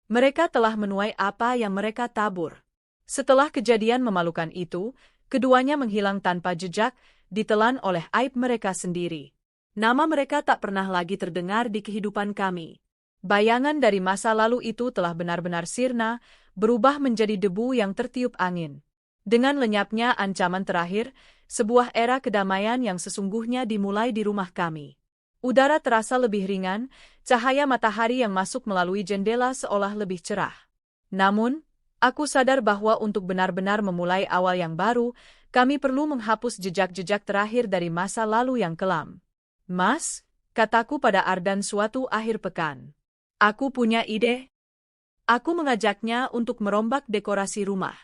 Mereka telah menuai apa yang mereka tabur. Setelah kejadian memalukan itu, keduanya menghilang tanpa jejak, ditelan oleh aib mereka sendiri. Nama mereka tak pernah lagi terdengar di kehidupan kami. Bayangan dari masa lalu itu telah benar-benar sirna, berubah menjadi debu yang tertiup angin. Dengan lenyapnya ancaman terakhir, sebuah era kedamaian yang sesungguhnya dimulai di rumah kami. Udara terasa lebih ringan, cahaya matahari yang masuk melalui jendela seolah lebih cerah. Namun, aku sadar bahwa untuk benar-benar memulai awal yang baru, kami perlu menghapus jejak-jejak terakhir dari masa lalu yang kelam. "Mas," kataku pada Ardan suatu akhir pekan. "Aku punya ide." Aku mengajaknya untuk merombak dekorasi rumah.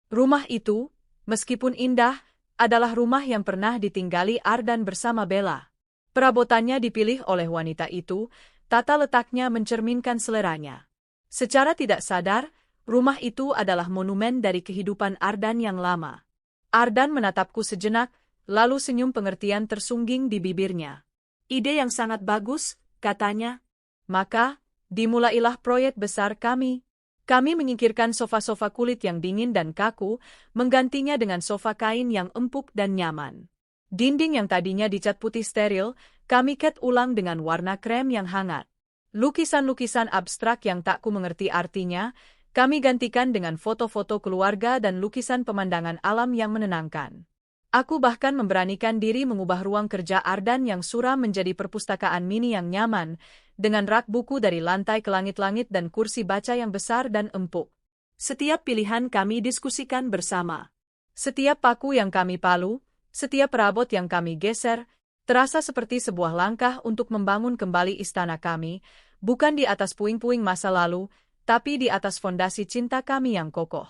Rumah itu, meskipun indah, adalah rumah yang pernah ditinggali Ardan bersama Bella. Perabotannya dipilih oleh wanita itu, tata letaknya mencerminkan seleranya. Secara tidak sadar, rumah itu adalah monumen dari kehidupan Ardan yang lama. Ardan menatapku sejenak, lalu senyum pengertian tersungging di bibirnya. "Ide yang sangat bagus," katanya. "Maka, dimulailah proyek besar kami." Kami menyingkirkan sofa-sofa kulit yang dingin dan kaku, menggantinya dengan sofa kain yang empuk dan nyaman. Dinding yang tadinya dicat putih steril, kami cat ulang dengan warna krem yang hangat. Lukisan-lukisan abstrak yang tak ku mengerti artinya, kami gantikan dengan foto-foto keluarga dan lukisan pemandangan alam yang menenangkan. Aku bahkan memberanikan diri mengubah ruang kerja Ardan yang suram menjadi perpustakaan mini yang nyaman, dengan rak buku dari lantai ke langit-langit dan kursi baca yang besar dan empuk. Setiap pilihan kami diskusikan bersama. Setiap paku yang kami palu, setiap perabot yang kami geser, terasa seperti sebuah langkah untuk membangun kembali istana kami, bukan di atas puing-puing masa lalu, tapi di atas fondasi cinta kami yang kokoh.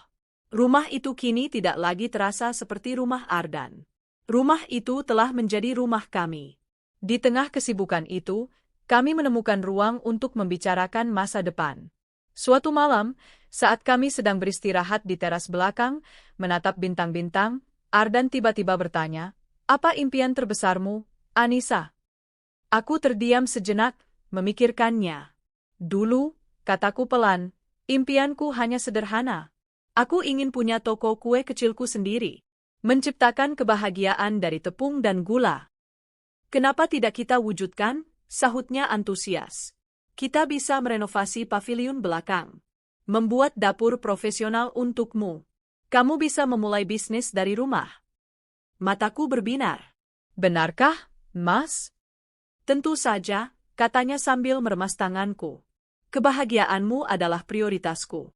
Rumah itu kini tidak lagi terasa seperti rumah Ardan. Rumah itu telah menjadi rumah kami. Di tengah kesibukan itu, kami menemukan ruang untuk membicarakan masa depan. Suatu malam, saat kami sedang beristirahat di teras belakang, menatap bintang-bintang, Ardan tiba-tiba bertanya, "Apa impian terbesarmu, Anissa?" Aku terdiam sejenak, memikirkannya. "Dulu," kataku pelan, "impianku hanya sederhana. Aku ingin punya toko kue kecilku sendiri, menciptakan kebahagiaan dari tepung dan gula." "Kenapa tidak kita wujudkan?" sahutnya antusias. "Kita bisa merenovasi paviliun belakang, membuat dapur profesional untukmu. Kamu bisa memulai bisnis dari rumah." Mataku berbinar. "Benarkah, Mas?" "Tentu saja," katanya sambil meremas tanganku. "Kebahagiaanmu adalah prioritasku."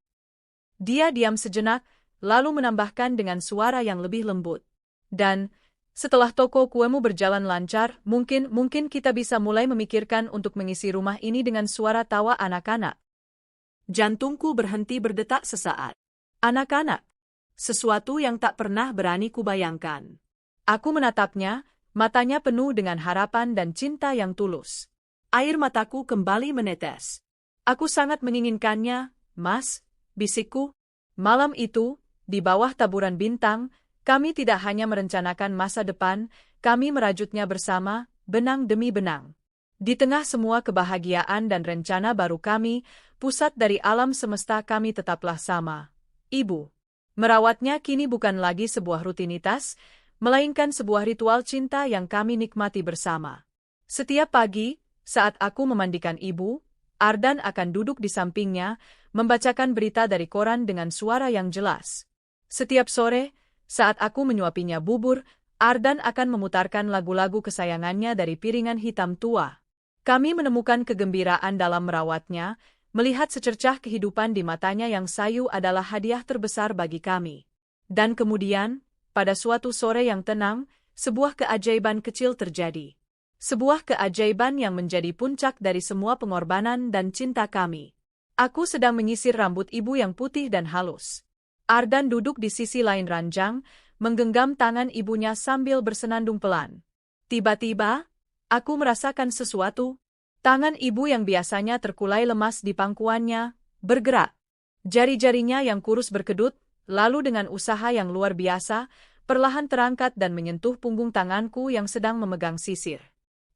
Dia diam sejenak, lalu menambahkan dengan suara yang lebih lembut. "Dan, setelah toko kuemu berjalan lancar, mungkin kita bisa mulai memikirkan untuk mengisi rumah ini dengan suara tawa anak-anak." Jantungku berhenti berdetak sesaat. Anak-anak. Sesuatu yang tak pernah berani kubayangkan. Aku menatapnya, matanya penuh dengan harapan dan cinta yang tulus. Air mataku kembali menetes. "Aku sangat menginginkannya, Mas," bisikku. Malam itu, di bawah taburan bintang, kami tidak hanya merencanakan masa depan, kami merajutnya bersama, benang demi benang. Di tengah semua kebahagiaan dan rencana baru kami, pusat dari alam semesta kami tetaplah sama. Ibu. Merawatnya kini bukan lagi sebuah rutinitas, melainkan sebuah ritual cinta yang kami nikmati bersama. Setiap pagi, saat aku memandikan ibu, Ardan akan duduk di sampingnya, membacakan berita dari koran dengan suara yang jelas. Setiap sore, saat aku menyuapinya bubur, Ardan akan memutarkan lagu-lagu kesayangannya dari piringan hitam tua. Kami menemukan kegembiraan dalam merawatnya, melihat secercah kehidupan di matanya yang sayu adalah hadiah terbesar bagi kami. Dan kemudian, pada suatu sore yang tenang, sebuah keajaiban kecil terjadi. Sebuah keajaiban yang menjadi puncak dari semua pengorbanan dan cinta kami. Aku sedang menyisir rambut ibu yang putih dan halus. Ardan duduk di sisi lain ranjang, menggenggam tangan ibunya sambil bersenandung pelan. Tiba-tiba, aku merasakan sesuatu. Tangan ibu yang biasanya terkulai lemas di pangkuannya, bergerak. Jari-jarinya yang kurus berkedut, lalu dengan usaha yang luar biasa, perlahan terangkat dan menyentuh punggung tanganku yang sedang memegang sisir.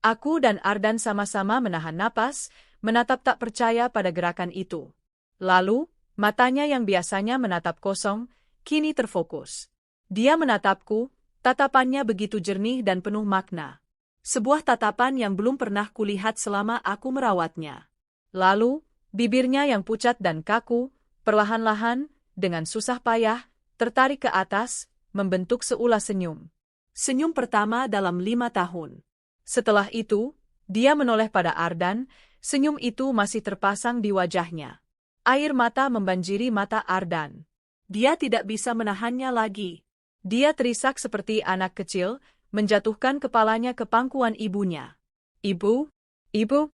Aku dan Ardan sama-sama menahan napas, menatap tak percaya pada gerakan itu. Lalu, matanya yang biasanya menatap kosong, kini terfokus. Dia menatapku, tatapannya begitu jernih dan penuh makna. Sebuah tatapan yang belum pernah kulihat selama aku merawatnya. Lalu, bibirnya yang pucat dan kaku, perlahan-lahan, dengan susah payah, tertarik ke atas, membentuk seulas senyum. Senyum pertama dalam 5 tahun. Setelah itu, dia menoleh pada Ardan, senyum itu masih terpasang di wajahnya. Air mata membanjiri mata Ardan. Dia tidak bisa menahannya lagi. Dia terisak seperti anak kecil, menjatuhkan kepalanya ke pangkuan ibunya. Ibu, ibu.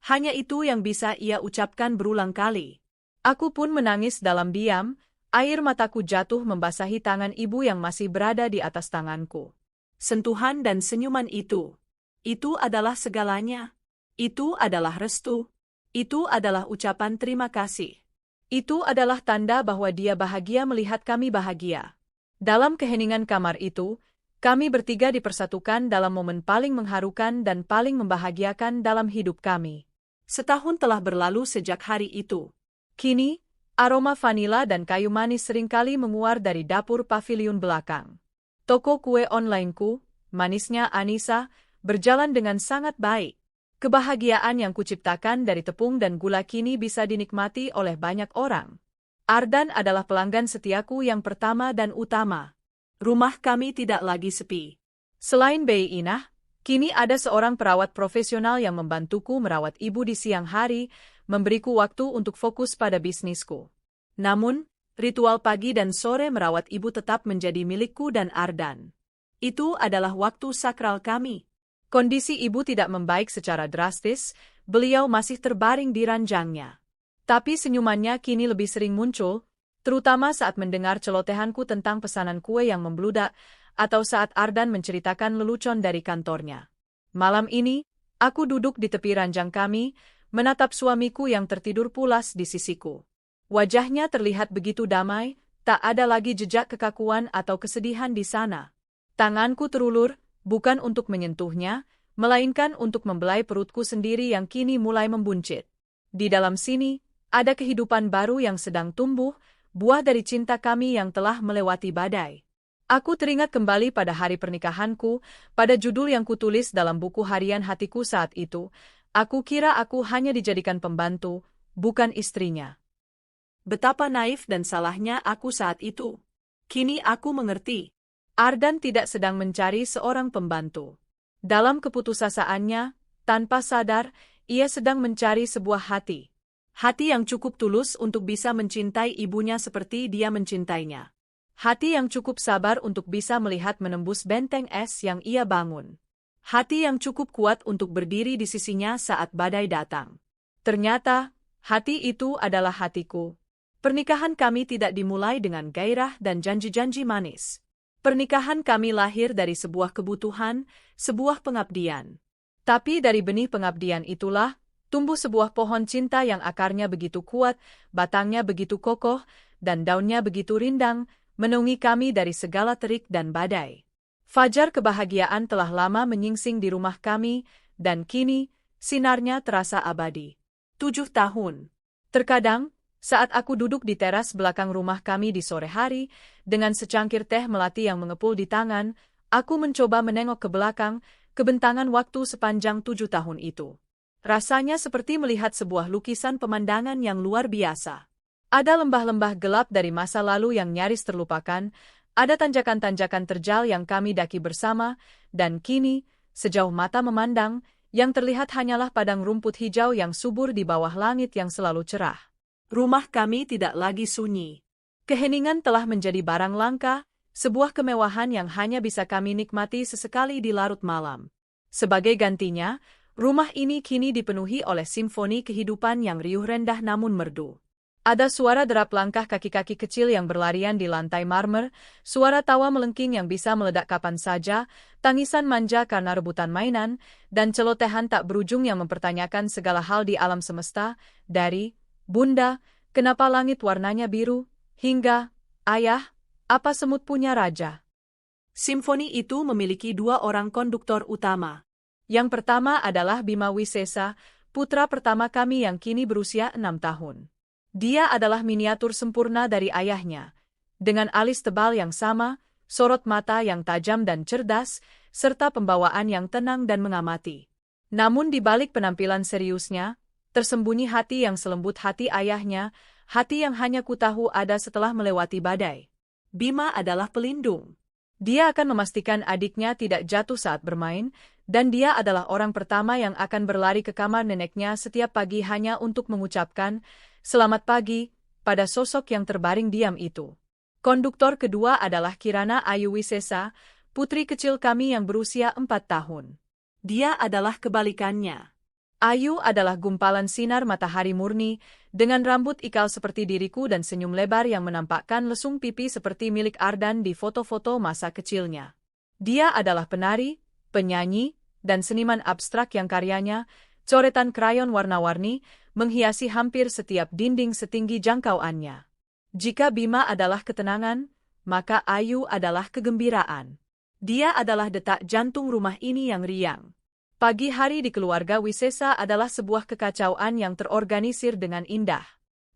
Hanya itu yang bisa ia ucapkan berulang kali. Aku pun menangis dalam diam, air mataku jatuh membasahi tangan ibu yang masih berada di atas tanganku. Sentuhan dan senyuman itu adalah segalanya. Itu adalah restu. Itu adalah ucapan terima kasih. Itu adalah tanda bahwa dia bahagia melihat kami bahagia. Dalam keheningan kamar itu, kami bertiga dipersatukan dalam momen paling mengharukan dan paling membahagiakan dalam hidup kami. Setahun telah berlalu sejak hari itu. Kini, aroma vanila dan kayu manis seringkali menguar dari dapur paviliun belakang. Toko kue onlineku, manisnya Anissa, berjalan dengan sangat baik. Kebahagiaan yang kuciptakan dari tepung dan gula kini bisa dinikmati oleh banyak orang. Ardan adalah pelanggan setiaku yang pertama dan utama. Rumah kami tidak lagi sepi. Selain Bei Inah, kini ada seorang perawat profesional yang membantuku merawat ibu di siang hari, memberiku waktu untuk fokus pada bisnisku. Namun, ritual pagi dan sore merawat ibu tetap menjadi milikku dan Ardan. Itu adalah waktu sakral kami. Kondisi ibu tidak membaik secara drastis, beliau masih terbaring di ranjangnya. Tapi senyumannya kini lebih sering muncul, terutama saat mendengar celotehanku tentang pesanan kue yang membludak, atau saat Ardan menceritakan lelucon dari kantornya. Malam ini, aku duduk di tepi ranjang kami, menatap suamiku yang tertidur pulas di sisiku. Wajahnya terlihat begitu damai, tak ada lagi jejak kekakuan atau kesedihan di sana. Tanganku terulur, bukan untuk menyentuhnya, melainkan untuk membelai perutku sendiri yang kini mulai membuncit. Di dalam sini, ada kehidupan baru yang sedang tumbuh, buah dari cinta kami yang telah melewati badai. Aku teringat kembali pada hari pernikahanku, pada judul yang kutulis dalam buku harian hatiku saat itu. Aku kira aku hanya dijadikan pembantu, bukan istrinya. Betapa naif dan salahnya aku saat itu. Kini aku mengerti. Ardan tidak sedang mencari seorang pembantu. Dalam keputusasaannya, tanpa sadar, ia sedang mencari sebuah hati. Hati yang cukup tulus untuk bisa mencintai ibunya seperti dia mencintainya. Hati yang cukup sabar untuk bisa melihat menembus benteng es yang ia bangun. Hati yang cukup kuat untuk berdiri di sisinya saat badai datang. Ternyata, hati itu adalah hatiku. Pernikahan kami tidak dimulai dengan gairah dan janji-janji manis. Pernikahan kami lahir dari sebuah kebutuhan, sebuah pengabdian. Tapi dari benih pengabdian itulah, tumbuh sebuah pohon cinta yang akarnya begitu kuat, batangnya begitu kokoh, dan daunnya begitu rindang, menaungi kami dari segala terik dan badai. Fajar kebahagiaan telah lama menyingsing di rumah kami, dan kini, sinarnya terasa abadi. 7 tahun. Terkadang, saat aku duduk di teras belakang rumah kami di sore hari, dengan secangkir teh melati yang mengepul di tangan, aku mencoba menengok ke belakang, kebentangan waktu sepanjang 7 tahun itu. Rasanya seperti melihat sebuah lukisan pemandangan yang luar biasa. Ada lembah-lembah gelap dari masa lalu yang nyaris terlupakan, ada tanjakan-tanjakan terjal yang kami daki bersama, dan kini, sejauh mata memandang, yang terlihat hanyalah padang rumput hijau yang subur di bawah langit yang selalu cerah. Rumah kami tidak lagi sunyi. Keheningan telah menjadi barang langka, sebuah kemewahan yang hanya bisa kami nikmati sesekali di larut malam. Sebagai gantinya, rumah ini kini dipenuhi oleh simfoni kehidupan yang riuh rendah namun merdu. Ada suara derap langkah kaki-kaki kecil yang berlarian di lantai marmer, suara tawa melengking yang bisa meledak kapan saja, tangisan manja karena rebutan mainan, dan celotehan tak berujung yang mempertanyakan segala hal di alam semesta, dari, "Bunda, kenapa langit warnanya biru?" hingga, "Ayah, apa semut punya raja?" Simfoni itu memiliki 2 orang konduktor utama. Yang pertama adalah Bima Wisesa, putra pertama kami yang kini berusia 6 tahun. Dia adalah miniatur sempurna dari ayahnya, dengan alis tebal yang sama, sorot mata yang tajam dan cerdas, serta pembawaan yang tenang dan mengamati. Namun di balik penampilan seriusnya, tersembunyi hati yang selembut hati ayahnya, hati yang hanya kutahu ada setelah melewati badai. Bima adalah pelindung. Dia akan memastikan adiknya tidak jatuh saat bermain, dan dia adalah orang pertama yang akan berlari ke kamar neneknya setiap pagi hanya untuk mengucapkan, "Selamat pagi," pada sosok yang terbaring diam itu. Konduktor kedua adalah Kirana Ayu Wisesa, putri kecil kami yang berusia 4 tahun. Dia adalah kebalikannya. Ayu adalah gumpalan sinar matahari murni, dengan rambut ikal seperti diriku dan senyum lebar yang menampakkan lesung pipi seperti milik Ardan di foto-foto masa kecilnya. Dia adalah penari, penyanyi, dan seniman abstrak yang karyanya, coretan krayon warna-warni, menghiasi hampir setiap dinding setinggi jangkauannya. Jika Bima adalah ketenangan, maka Ayu adalah kegembiraan. Dia adalah detak jantung rumah ini yang riang. Pagi hari di keluarga Wisesa adalah sebuah kekacauan yang terorganisir dengan indah.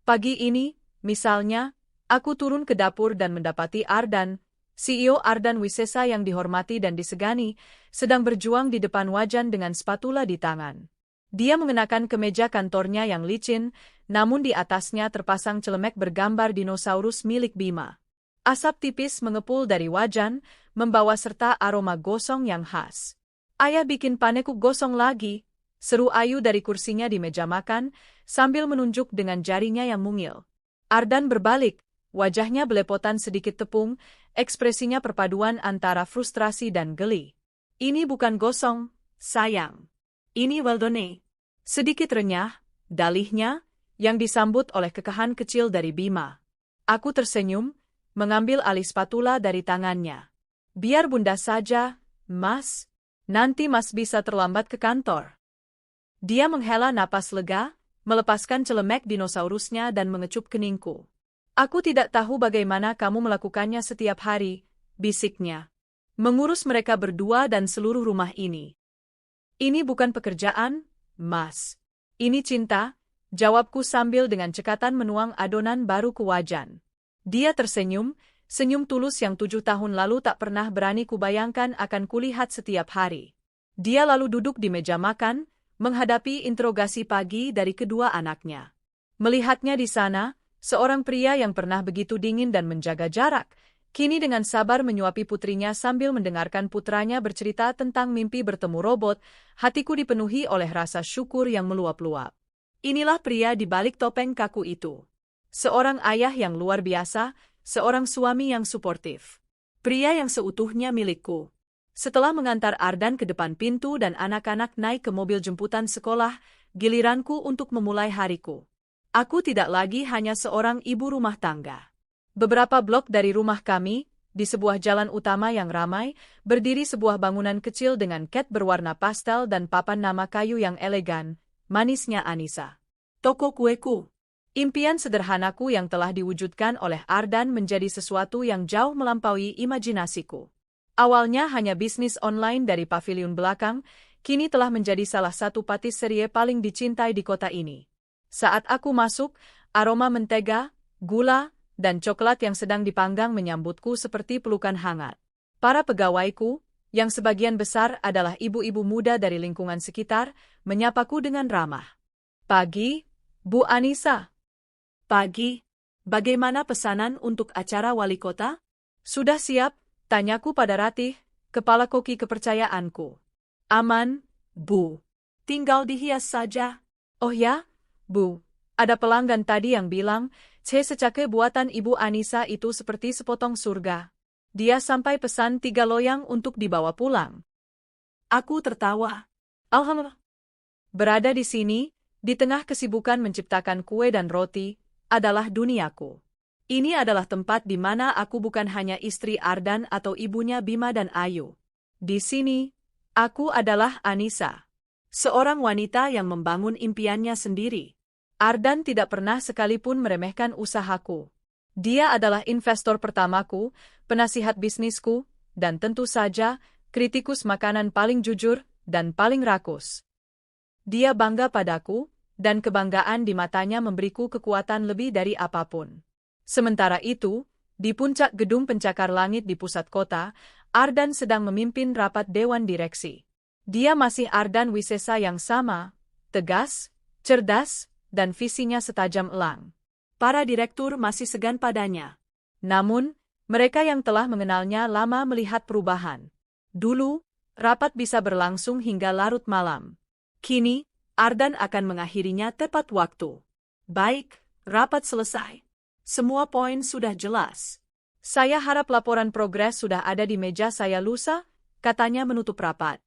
Pagi ini, misalnya, aku turun ke dapur dan mendapati Ardan, CEO Ardan Wisesa yang dihormati dan disegani, sedang berjuang di depan wajan dengan spatula di tangan. Dia mengenakan kemeja kantornya yang licin, namun di atasnya terpasang celemek bergambar dinosaurus milik Bima. Asap tipis mengepul dari wajan, membawa serta aroma gosong yang khas. "Ayah bikin panekuk gosong lagi," seru Ayu dari kursinya di meja makan, sambil menunjuk dengan jarinya yang mungil. Ardan berbalik, wajahnya belepotan sedikit tepung, ekspresinya perpaduan antara frustrasi dan geli. "Ini bukan gosong, sayang. Ini well done." Sedikit renyah, dalihnya, yang disambut oleh kekahan kecil dari Bima. Aku tersenyum, mengambil alih spatula dari tangannya. "Biar Bunda saja, Mas. Nanti Mas bisa terlambat ke kantor." Dia menghela napas lega, melepaskan celemek dinosaurusnya dan mengecup keningku. "Aku tidak tahu bagaimana kamu melakukannya setiap hari," bisiknya. "Mengurus mereka berdua dan seluruh rumah ini." "Ini bukan pekerjaan, Mas. Ini cinta," jawabku sambil dengan cekatan menuang adonan baru ke wajan. Dia tersenyum, senyum tulus yang 7 tahun lalu tak pernah berani kubayangkan akan kulihat setiap hari. Dia lalu duduk di meja makan, menghadapi interogasi pagi dari kedua anaknya. Melihatnya di sana, seorang pria yang pernah begitu dingin dan menjaga jarak, kini dengan sabar menyuapi putrinya sambil mendengarkan putranya bercerita tentang mimpi bertemu robot, hatiku dipenuhi oleh rasa syukur yang meluap-luap. Inilah pria di balik topeng kaku itu. Seorang ayah yang luar biasa, seorang suami yang suportif. Pria yang seutuhnya milikku. Setelah mengantar Ardan ke depan pintu dan anak-anak naik ke mobil jemputan sekolah, giliranku untuk memulai hariku. Aku tidak lagi hanya seorang ibu rumah tangga. Beberapa blok dari rumah kami, di sebuah jalan utama yang ramai, berdiri sebuah bangunan kecil dengan cat berwarna pastel dan papan nama kayu yang elegan, manisnya Anissa. Toko kueku. Impian sederhanaku yang telah diwujudkan oleh Ardan menjadi sesuatu yang jauh melampaui imajinasiku. Awalnya hanya bisnis online dari paviliun belakang, kini telah menjadi salah satu patiserie paling dicintai di kota ini. Saat aku masuk, aroma mentega, gula, dan coklat yang sedang dipanggang menyambutku seperti pelukan hangat. Para pegawaiku, yang sebagian besar adalah ibu-ibu muda dari lingkungan sekitar, menyapaku dengan ramah. "Pagi, Bu Anissa." "Pagi. Bagaimana pesanan untuk acara wali kota?" "Sudah siap," tanyaku pada Ratih, kepala koki kepercayaanku. "Aman, Bu. Tinggal dihias saja." "Oh ya, Bu, ada pelanggan tadi yang bilang, teh secake buatan Ibu Anissa itu seperti sepotong surga. Dia sampai pesan 3 loyang untuk dibawa pulang." Aku tertawa. Alhamdulillah. Berada di sini, di tengah kesibukan menciptakan kue dan roti, adalah duniaku. Ini adalah tempat di mana aku bukan hanya istri Ardan atau ibunya Bima dan Ayu. Di sini, aku adalah Anissa. Seorang wanita yang membangun impiannya sendiri. Ardan tidak pernah sekalipun meremehkan usahaku. Dia adalah investor pertamaku, penasihat bisnisku, dan tentu saja, kritikus makanan paling jujur dan paling rakus. Dia bangga padaku, dan kebanggaan di matanya memberiku kekuatan lebih dari apapun. Sementara itu, di puncak gedung pencakar langit di pusat kota, Ardan sedang memimpin rapat dewan direksi. Dia masih Ardan Wisesa yang sama, tegas, cerdas, dan visinya setajam elang. Para direktur masih segan padanya. Namun, mereka yang telah mengenalnya lama melihat perubahan. Dulu, rapat bisa berlangsung hingga larut malam. Kini, Ardan akan mengakhirinya tepat waktu. "Baik, rapat selesai. Semua poin sudah jelas. Saya harap laporan progres sudah ada di meja saya lusa," katanya menutup rapat.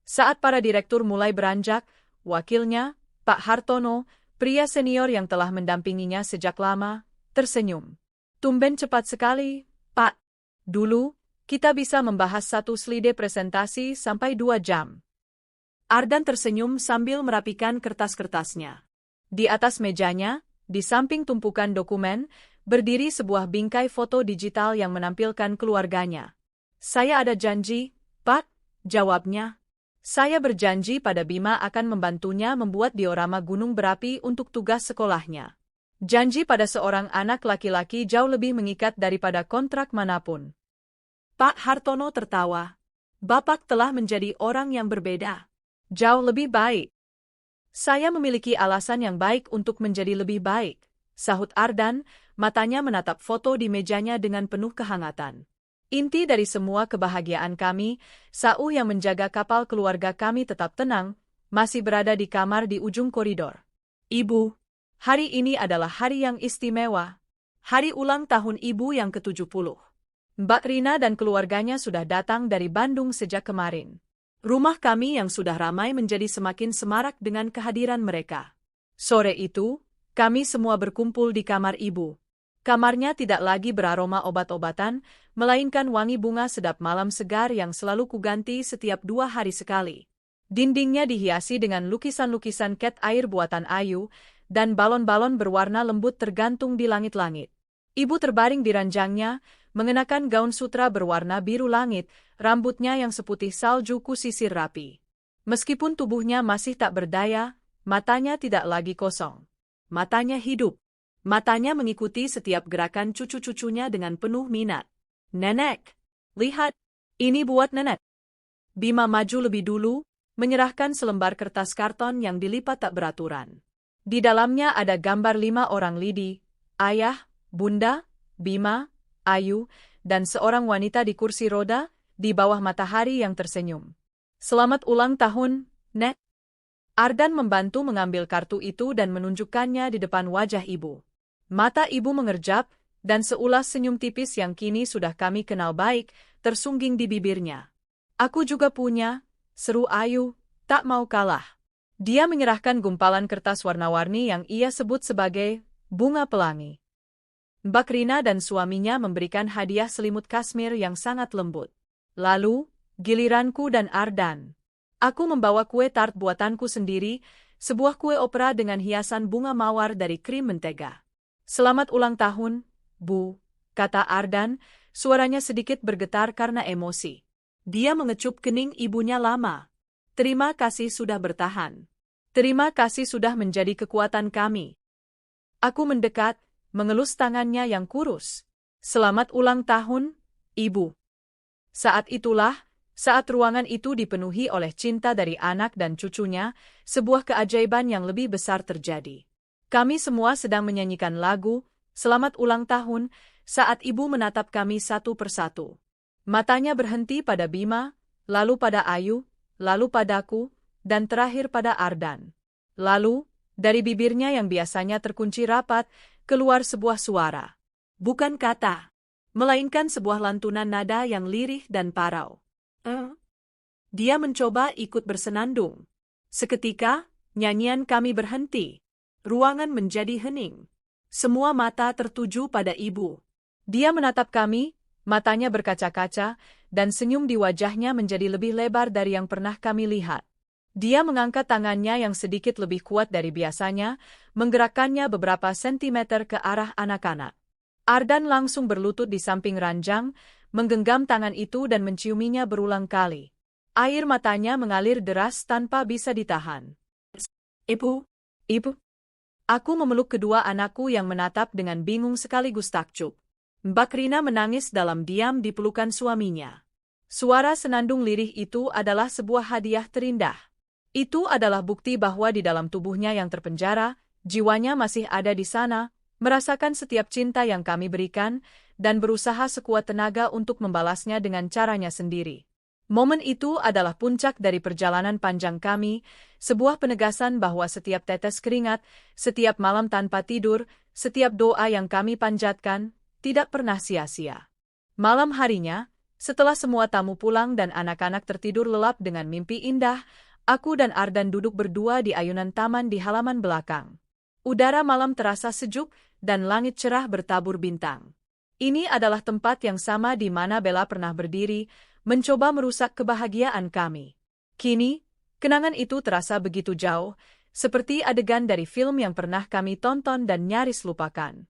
Saat para direktur mulai beranjak, wakilnya, Pak Hartono, pria senior yang telah mendampinginya sejak lama, tersenyum. "Tumben cepat sekali, Pak. Dulu, kita bisa membahas satu slide presentasi sampai 2 jam. Ardan tersenyum sambil merapikan kertas-kertasnya. Di atas mejanya, di samping tumpukan dokumen, berdiri sebuah bingkai foto digital yang menampilkan keluarganya. "Saya ada janji, Pak," jawabnya. "Saya berjanji pada Bima akan membantunya membuat diorama gunung berapi untuk tugas sekolahnya. Janji pada seorang anak laki-laki jauh lebih mengikat daripada kontrak manapun." Pak Hartono tertawa. "Bapak telah menjadi orang yang berbeda. Jauh lebih baik." "Saya memiliki alasan yang baik untuk menjadi lebih baik," sahut Ardan, matanya menatap foto di mejanya dengan penuh kehangatan. "Inti dari semua kebahagiaan kami, Sauh yang menjaga kapal keluarga kami tetap tenang, masih berada di kamar di ujung koridor. Ibu, hari ini adalah hari yang istimewa. Hari ulang tahun Ibu yang ke-70. Mbak Rina dan keluarganya sudah datang dari Bandung sejak kemarin. Rumah kami yang sudah ramai menjadi semakin semarak dengan kehadiran mereka. Sore itu, kami semua berkumpul di kamar Ibu. Kamarnya tidak lagi beraroma obat-obatan, melainkan wangi bunga sedap malam segar yang selalu kuganti setiap 2 hari sekali. Dindingnya dihiasi dengan lukisan-lukisan cat air buatan Ayu, dan balon-balon berwarna lembut tergantung di langit-langit. Ibu terbaring di ranjangnya, mengenakan gaun sutra berwarna biru langit, rambutnya yang seputih salju kusisir rapi. Meskipun tubuhnya masih tak berdaya, matanya tidak lagi kosong. Matanya hidup. Matanya mengikuti setiap gerakan cucu-cucunya dengan penuh minat. "Nenek, lihat, ini buat nenek." Bima maju lebih dulu, menyerahkan selembar kertas karton yang dilipat tak beraturan. Di dalamnya ada gambar 5 orang lidi, ayah, bunda, Bima, Ayu, dan seorang wanita di kursi roda, di bawah matahari yang tersenyum. "Selamat ulang tahun, Nek." Ardan membantu mengambil kartu itu dan menunjukkannya di depan wajah ibu. Mata ibu mengerjap, dan seulas senyum tipis yang kini sudah kami kenal baik, tersungging di bibirnya. "Aku juga punya," seru Ayu, tak mau kalah. Dia menyerahkan gumpalan kertas warna-warni yang ia sebut sebagai bunga pelangi. Mbak Rina dan suaminya memberikan hadiah selimut kasmir yang sangat lembut. Lalu, giliranku dan Ardan. Aku membawa kue tart buatanku sendiri, sebuah kue opera dengan hiasan bunga mawar dari krim mentega. "Selamat ulang tahun, Bu," kata Ardan, suaranya sedikit bergetar karena emosi. Dia mengecup kening ibunya lama. Terima kasih sudah bertahan. Terima kasih sudah menjadi kekuatan kami. Aku mendekat, mengelus tangannya yang kurus. Selamat ulang tahun, Ibu. Saat itulah, saat ruangan itu dipenuhi oleh cinta dari anak dan cucunya, sebuah keajaiban yang lebih besar terjadi. Kami semua sedang menyanyikan lagu, Selamat ulang tahun, saat Ibu menatap kami satu persatu. Matanya berhenti pada Bima, lalu pada Ayu, lalu padaku, dan terakhir pada Ardan. Lalu, dari bibirnya yang biasanya terkunci rapat, keluar sebuah suara. Bukan kata, melainkan sebuah lantunan nada yang lirih dan parau. Dia mencoba ikut bersenandung. Seketika, nyanyian kami berhenti. Ruangan menjadi hening. Semua mata tertuju pada Ibu. Dia menatap kami, matanya berkaca-kaca, dan senyum di wajahnya menjadi lebih lebar dari yang pernah kami lihat. Dia mengangkat tangannya yang sedikit lebih kuat dari biasanya, menggerakkannya beberapa sentimeter ke arah anak-anak. Ardan langsung berlutut di samping ranjang, menggenggam tangan itu dan menciuminya berulang kali. Air matanya mengalir deras tanpa bisa ditahan. Ibu. Aku memeluk kedua anakku yang menatap dengan bingung sekaligus takjub. Mbak Rina menangis dalam diam di pelukan suaminya. Suara senandung lirih itu adalah sebuah hadiah terindah. Itu adalah bukti bahwa di dalam tubuhnya yang terpenjara, jiwanya masih ada di sana, merasakan setiap cinta yang kami berikan, dan berusaha sekuat tenaga untuk membalasnya dengan caranya sendiri. Momen itu adalah puncak dari perjalanan panjang kami, sebuah penegasan bahwa setiap tetes keringat, setiap malam tanpa tidur, setiap doa yang kami panjatkan, tidak pernah sia-sia. Malam harinya, setelah semua tamu pulang dan anak-anak tertidur lelap dengan mimpi indah, aku dan Ardan duduk berdua di ayunan taman di halaman belakang. Udara malam terasa sejuk, dan langit cerah bertabur bintang. Ini adalah tempat yang sama di mana Bella pernah berdiri, mencoba merusak kebahagiaan kami. Kini, kenangan itu terasa begitu jauh, seperti adegan dari film yang pernah kami tonton dan nyaris lupakan.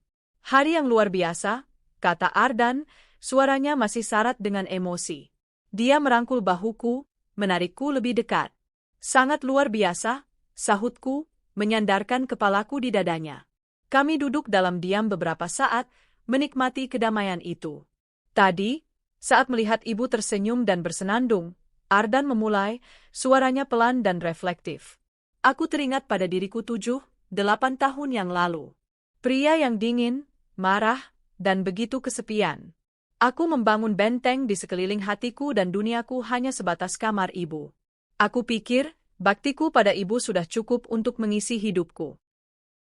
Hari yang luar biasa, kata Ardan, suaranya masih syarat dengan emosi. Dia merangkul bahuku, menarikku lebih dekat. Sangat luar biasa, sahutku, menyandarkan kepalaku di dadanya. Kami duduk dalam diam beberapa saat, menikmati kedamaian itu. Tadi, saat melihat Ibu tersenyum dan bersenandung, Ardan memulai, suaranya pelan dan reflektif. Aku teringat pada diriku 7-8 tahun yang lalu. Pria yang dingin, marah, dan begitu kesepian. Aku membangun benteng di sekeliling hatiku dan duniaku hanya sebatas kamar Ibu. Aku pikir, baktiku pada Ibu sudah cukup untuk mengisi hidupku.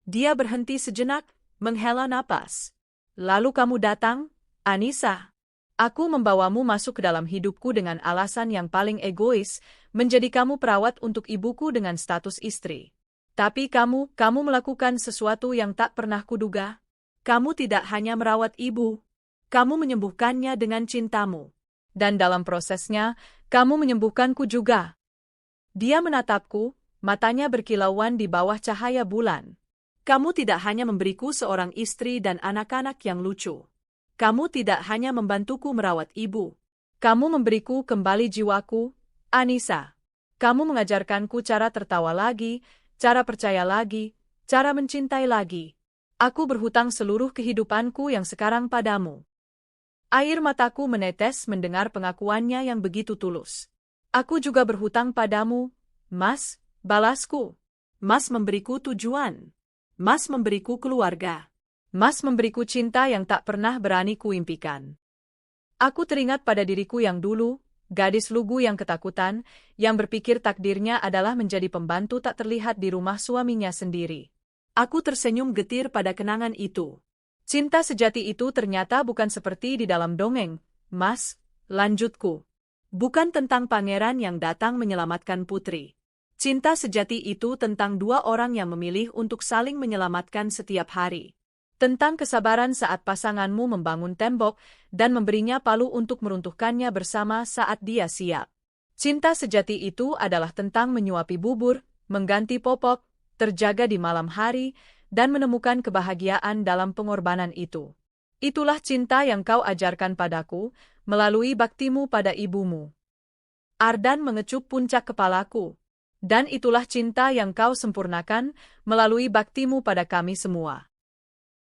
Dia berhenti sejenak, menghela napas. Lalu kamu datang, Anissa. Aku membawamu masuk ke dalam hidupku dengan alasan yang paling egois, menjadi kamu perawat untuk ibuku dengan status istri. Tapi kamu melakukan sesuatu yang tak pernah kuduga. Kamu tidak hanya merawat ibu, kamu menyembuhkannya dengan cintamu. Dan dalam prosesnya, kamu menyembuhkanku juga. Dia menatapku, matanya berkilauan di bawah cahaya bulan. Kamu tidak hanya memberiku seorang istri dan anak-anak yang lucu. Kamu tidak hanya membantuku merawat ibu. Kamu memberiku kembali jiwaku, Anissa. Kamu mengajarkanku cara tertawa lagi, cara percaya lagi, cara mencintai lagi. Aku berhutang seluruh kehidupanku yang sekarang padamu. Air mataku menetes mendengar pengakuannya yang begitu tulus. Aku juga berhutang padamu, Mas, balasku. Mas memberiku tujuan. Mas memberiku keluarga. Mas memberiku cinta yang tak pernah berani kuimpikan. Aku teringat pada diriku yang dulu, gadis lugu yang ketakutan, yang berpikir takdirnya adalah menjadi pembantu tak terlihat di rumah suaminya sendiri. Aku tersenyum getir pada kenangan itu. Cinta sejati itu ternyata bukan seperti di dalam dongeng, Mas, lanjutku. Bukan tentang pangeran yang datang menyelamatkan putri. Cinta sejati itu tentang dua orang yang memilih untuk saling menyelamatkan setiap hari. Tentang kesabaran saat pasanganmu membangun tembok dan memberinya palu untuk meruntuhkannya bersama saat dia siap. Cinta sejati itu adalah tentang menyuapi bubur, mengganti popok, terjaga di malam hari, dan menemukan kebahagiaan dalam pengorbanan itu. Itulah cinta yang kau ajarkan padaku, melalui baktimu pada ibumu. Ardan mengecup puncak kepalaku. Dan itulah cinta yang kau sempurnakan melalui baktimu pada kami semua.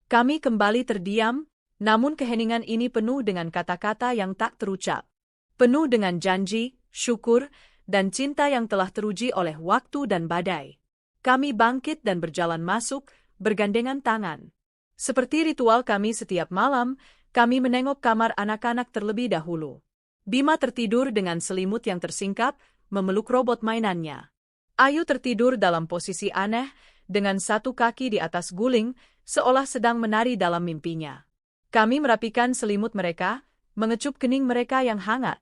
Kami kembali terdiam, namun keheningan ini penuh dengan kata-kata yang tak terucap. Penuh dengan janji, syukur, dan cinta yang telah teruji oleh waktu dan badai. Kami bangkit dan berjalan masuk, bergandengan tangan. Seperti ritual kami setiap malam, kami menengok kamar anak-anak terlebih dahulu. Bima tertidur dengan selimut yang tersingkap, memeluk robot mainannya. Ayu tertidur dalam posisi aneh, dengan satu kaki di atas guling, seolah sedang menari dalam mimpinya. Kami merapikan selimut mereka, mengecup kening mereka yang hangat.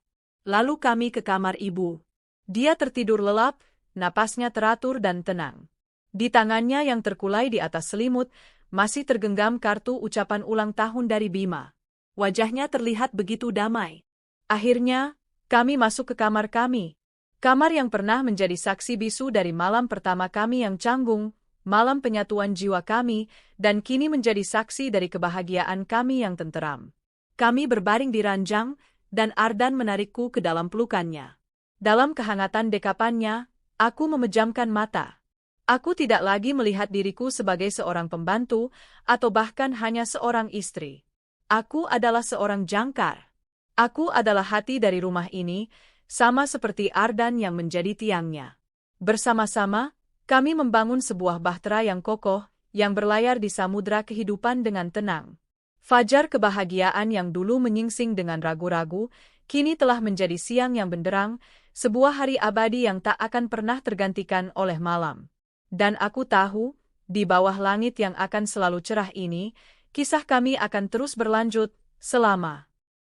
Lalu kami ke kamar ibu. Dia tertidur lelap, napasnya teratur dan tenang. Di tangannya yang terkulai di atas selimut, masih tergenggam kartu ucapan ulang tahun dari Bima. Wajahnya terlihat begitu damai. Akhirnya, kami masuk ke kamar kami. Kamar yang pernah menjadi saksi bisu dari malam pertama kami yang canggung, malam penyatuan jiwa kami, dan kini menjadi saksi dari kebahagiaan kami yang tenteram. Kami berbaring di ranjang, dan Ardan menarikku ke dalam pelukannya. Dalam kehangatan dekapannya, aku memejamkan mata. Aku tidak lagi melihat diriku sebagai seorang pembantu, atau bahkan hanya seorang istri. Aku adalah seorang jangkar. Aku adalah hati dari rumah ini, sama seperti Ardan yang menjadi tiangnya. Bersama-sama, kami membangun sebuah bahtera yang kokoh, yang berlayar di samudra kehidupan dengan tenang. Fajar kebahagiaan yang dulu menyingsing dengan ragu-ragu, kini telah menjadi siang yang benderang, sebuah hari abadi yang tak akan pernah tergantikan oleh malam. Dan aku tahu, di bawah langit yang akan selalu cerah ini, kisah kami akan terus berlanjut, selama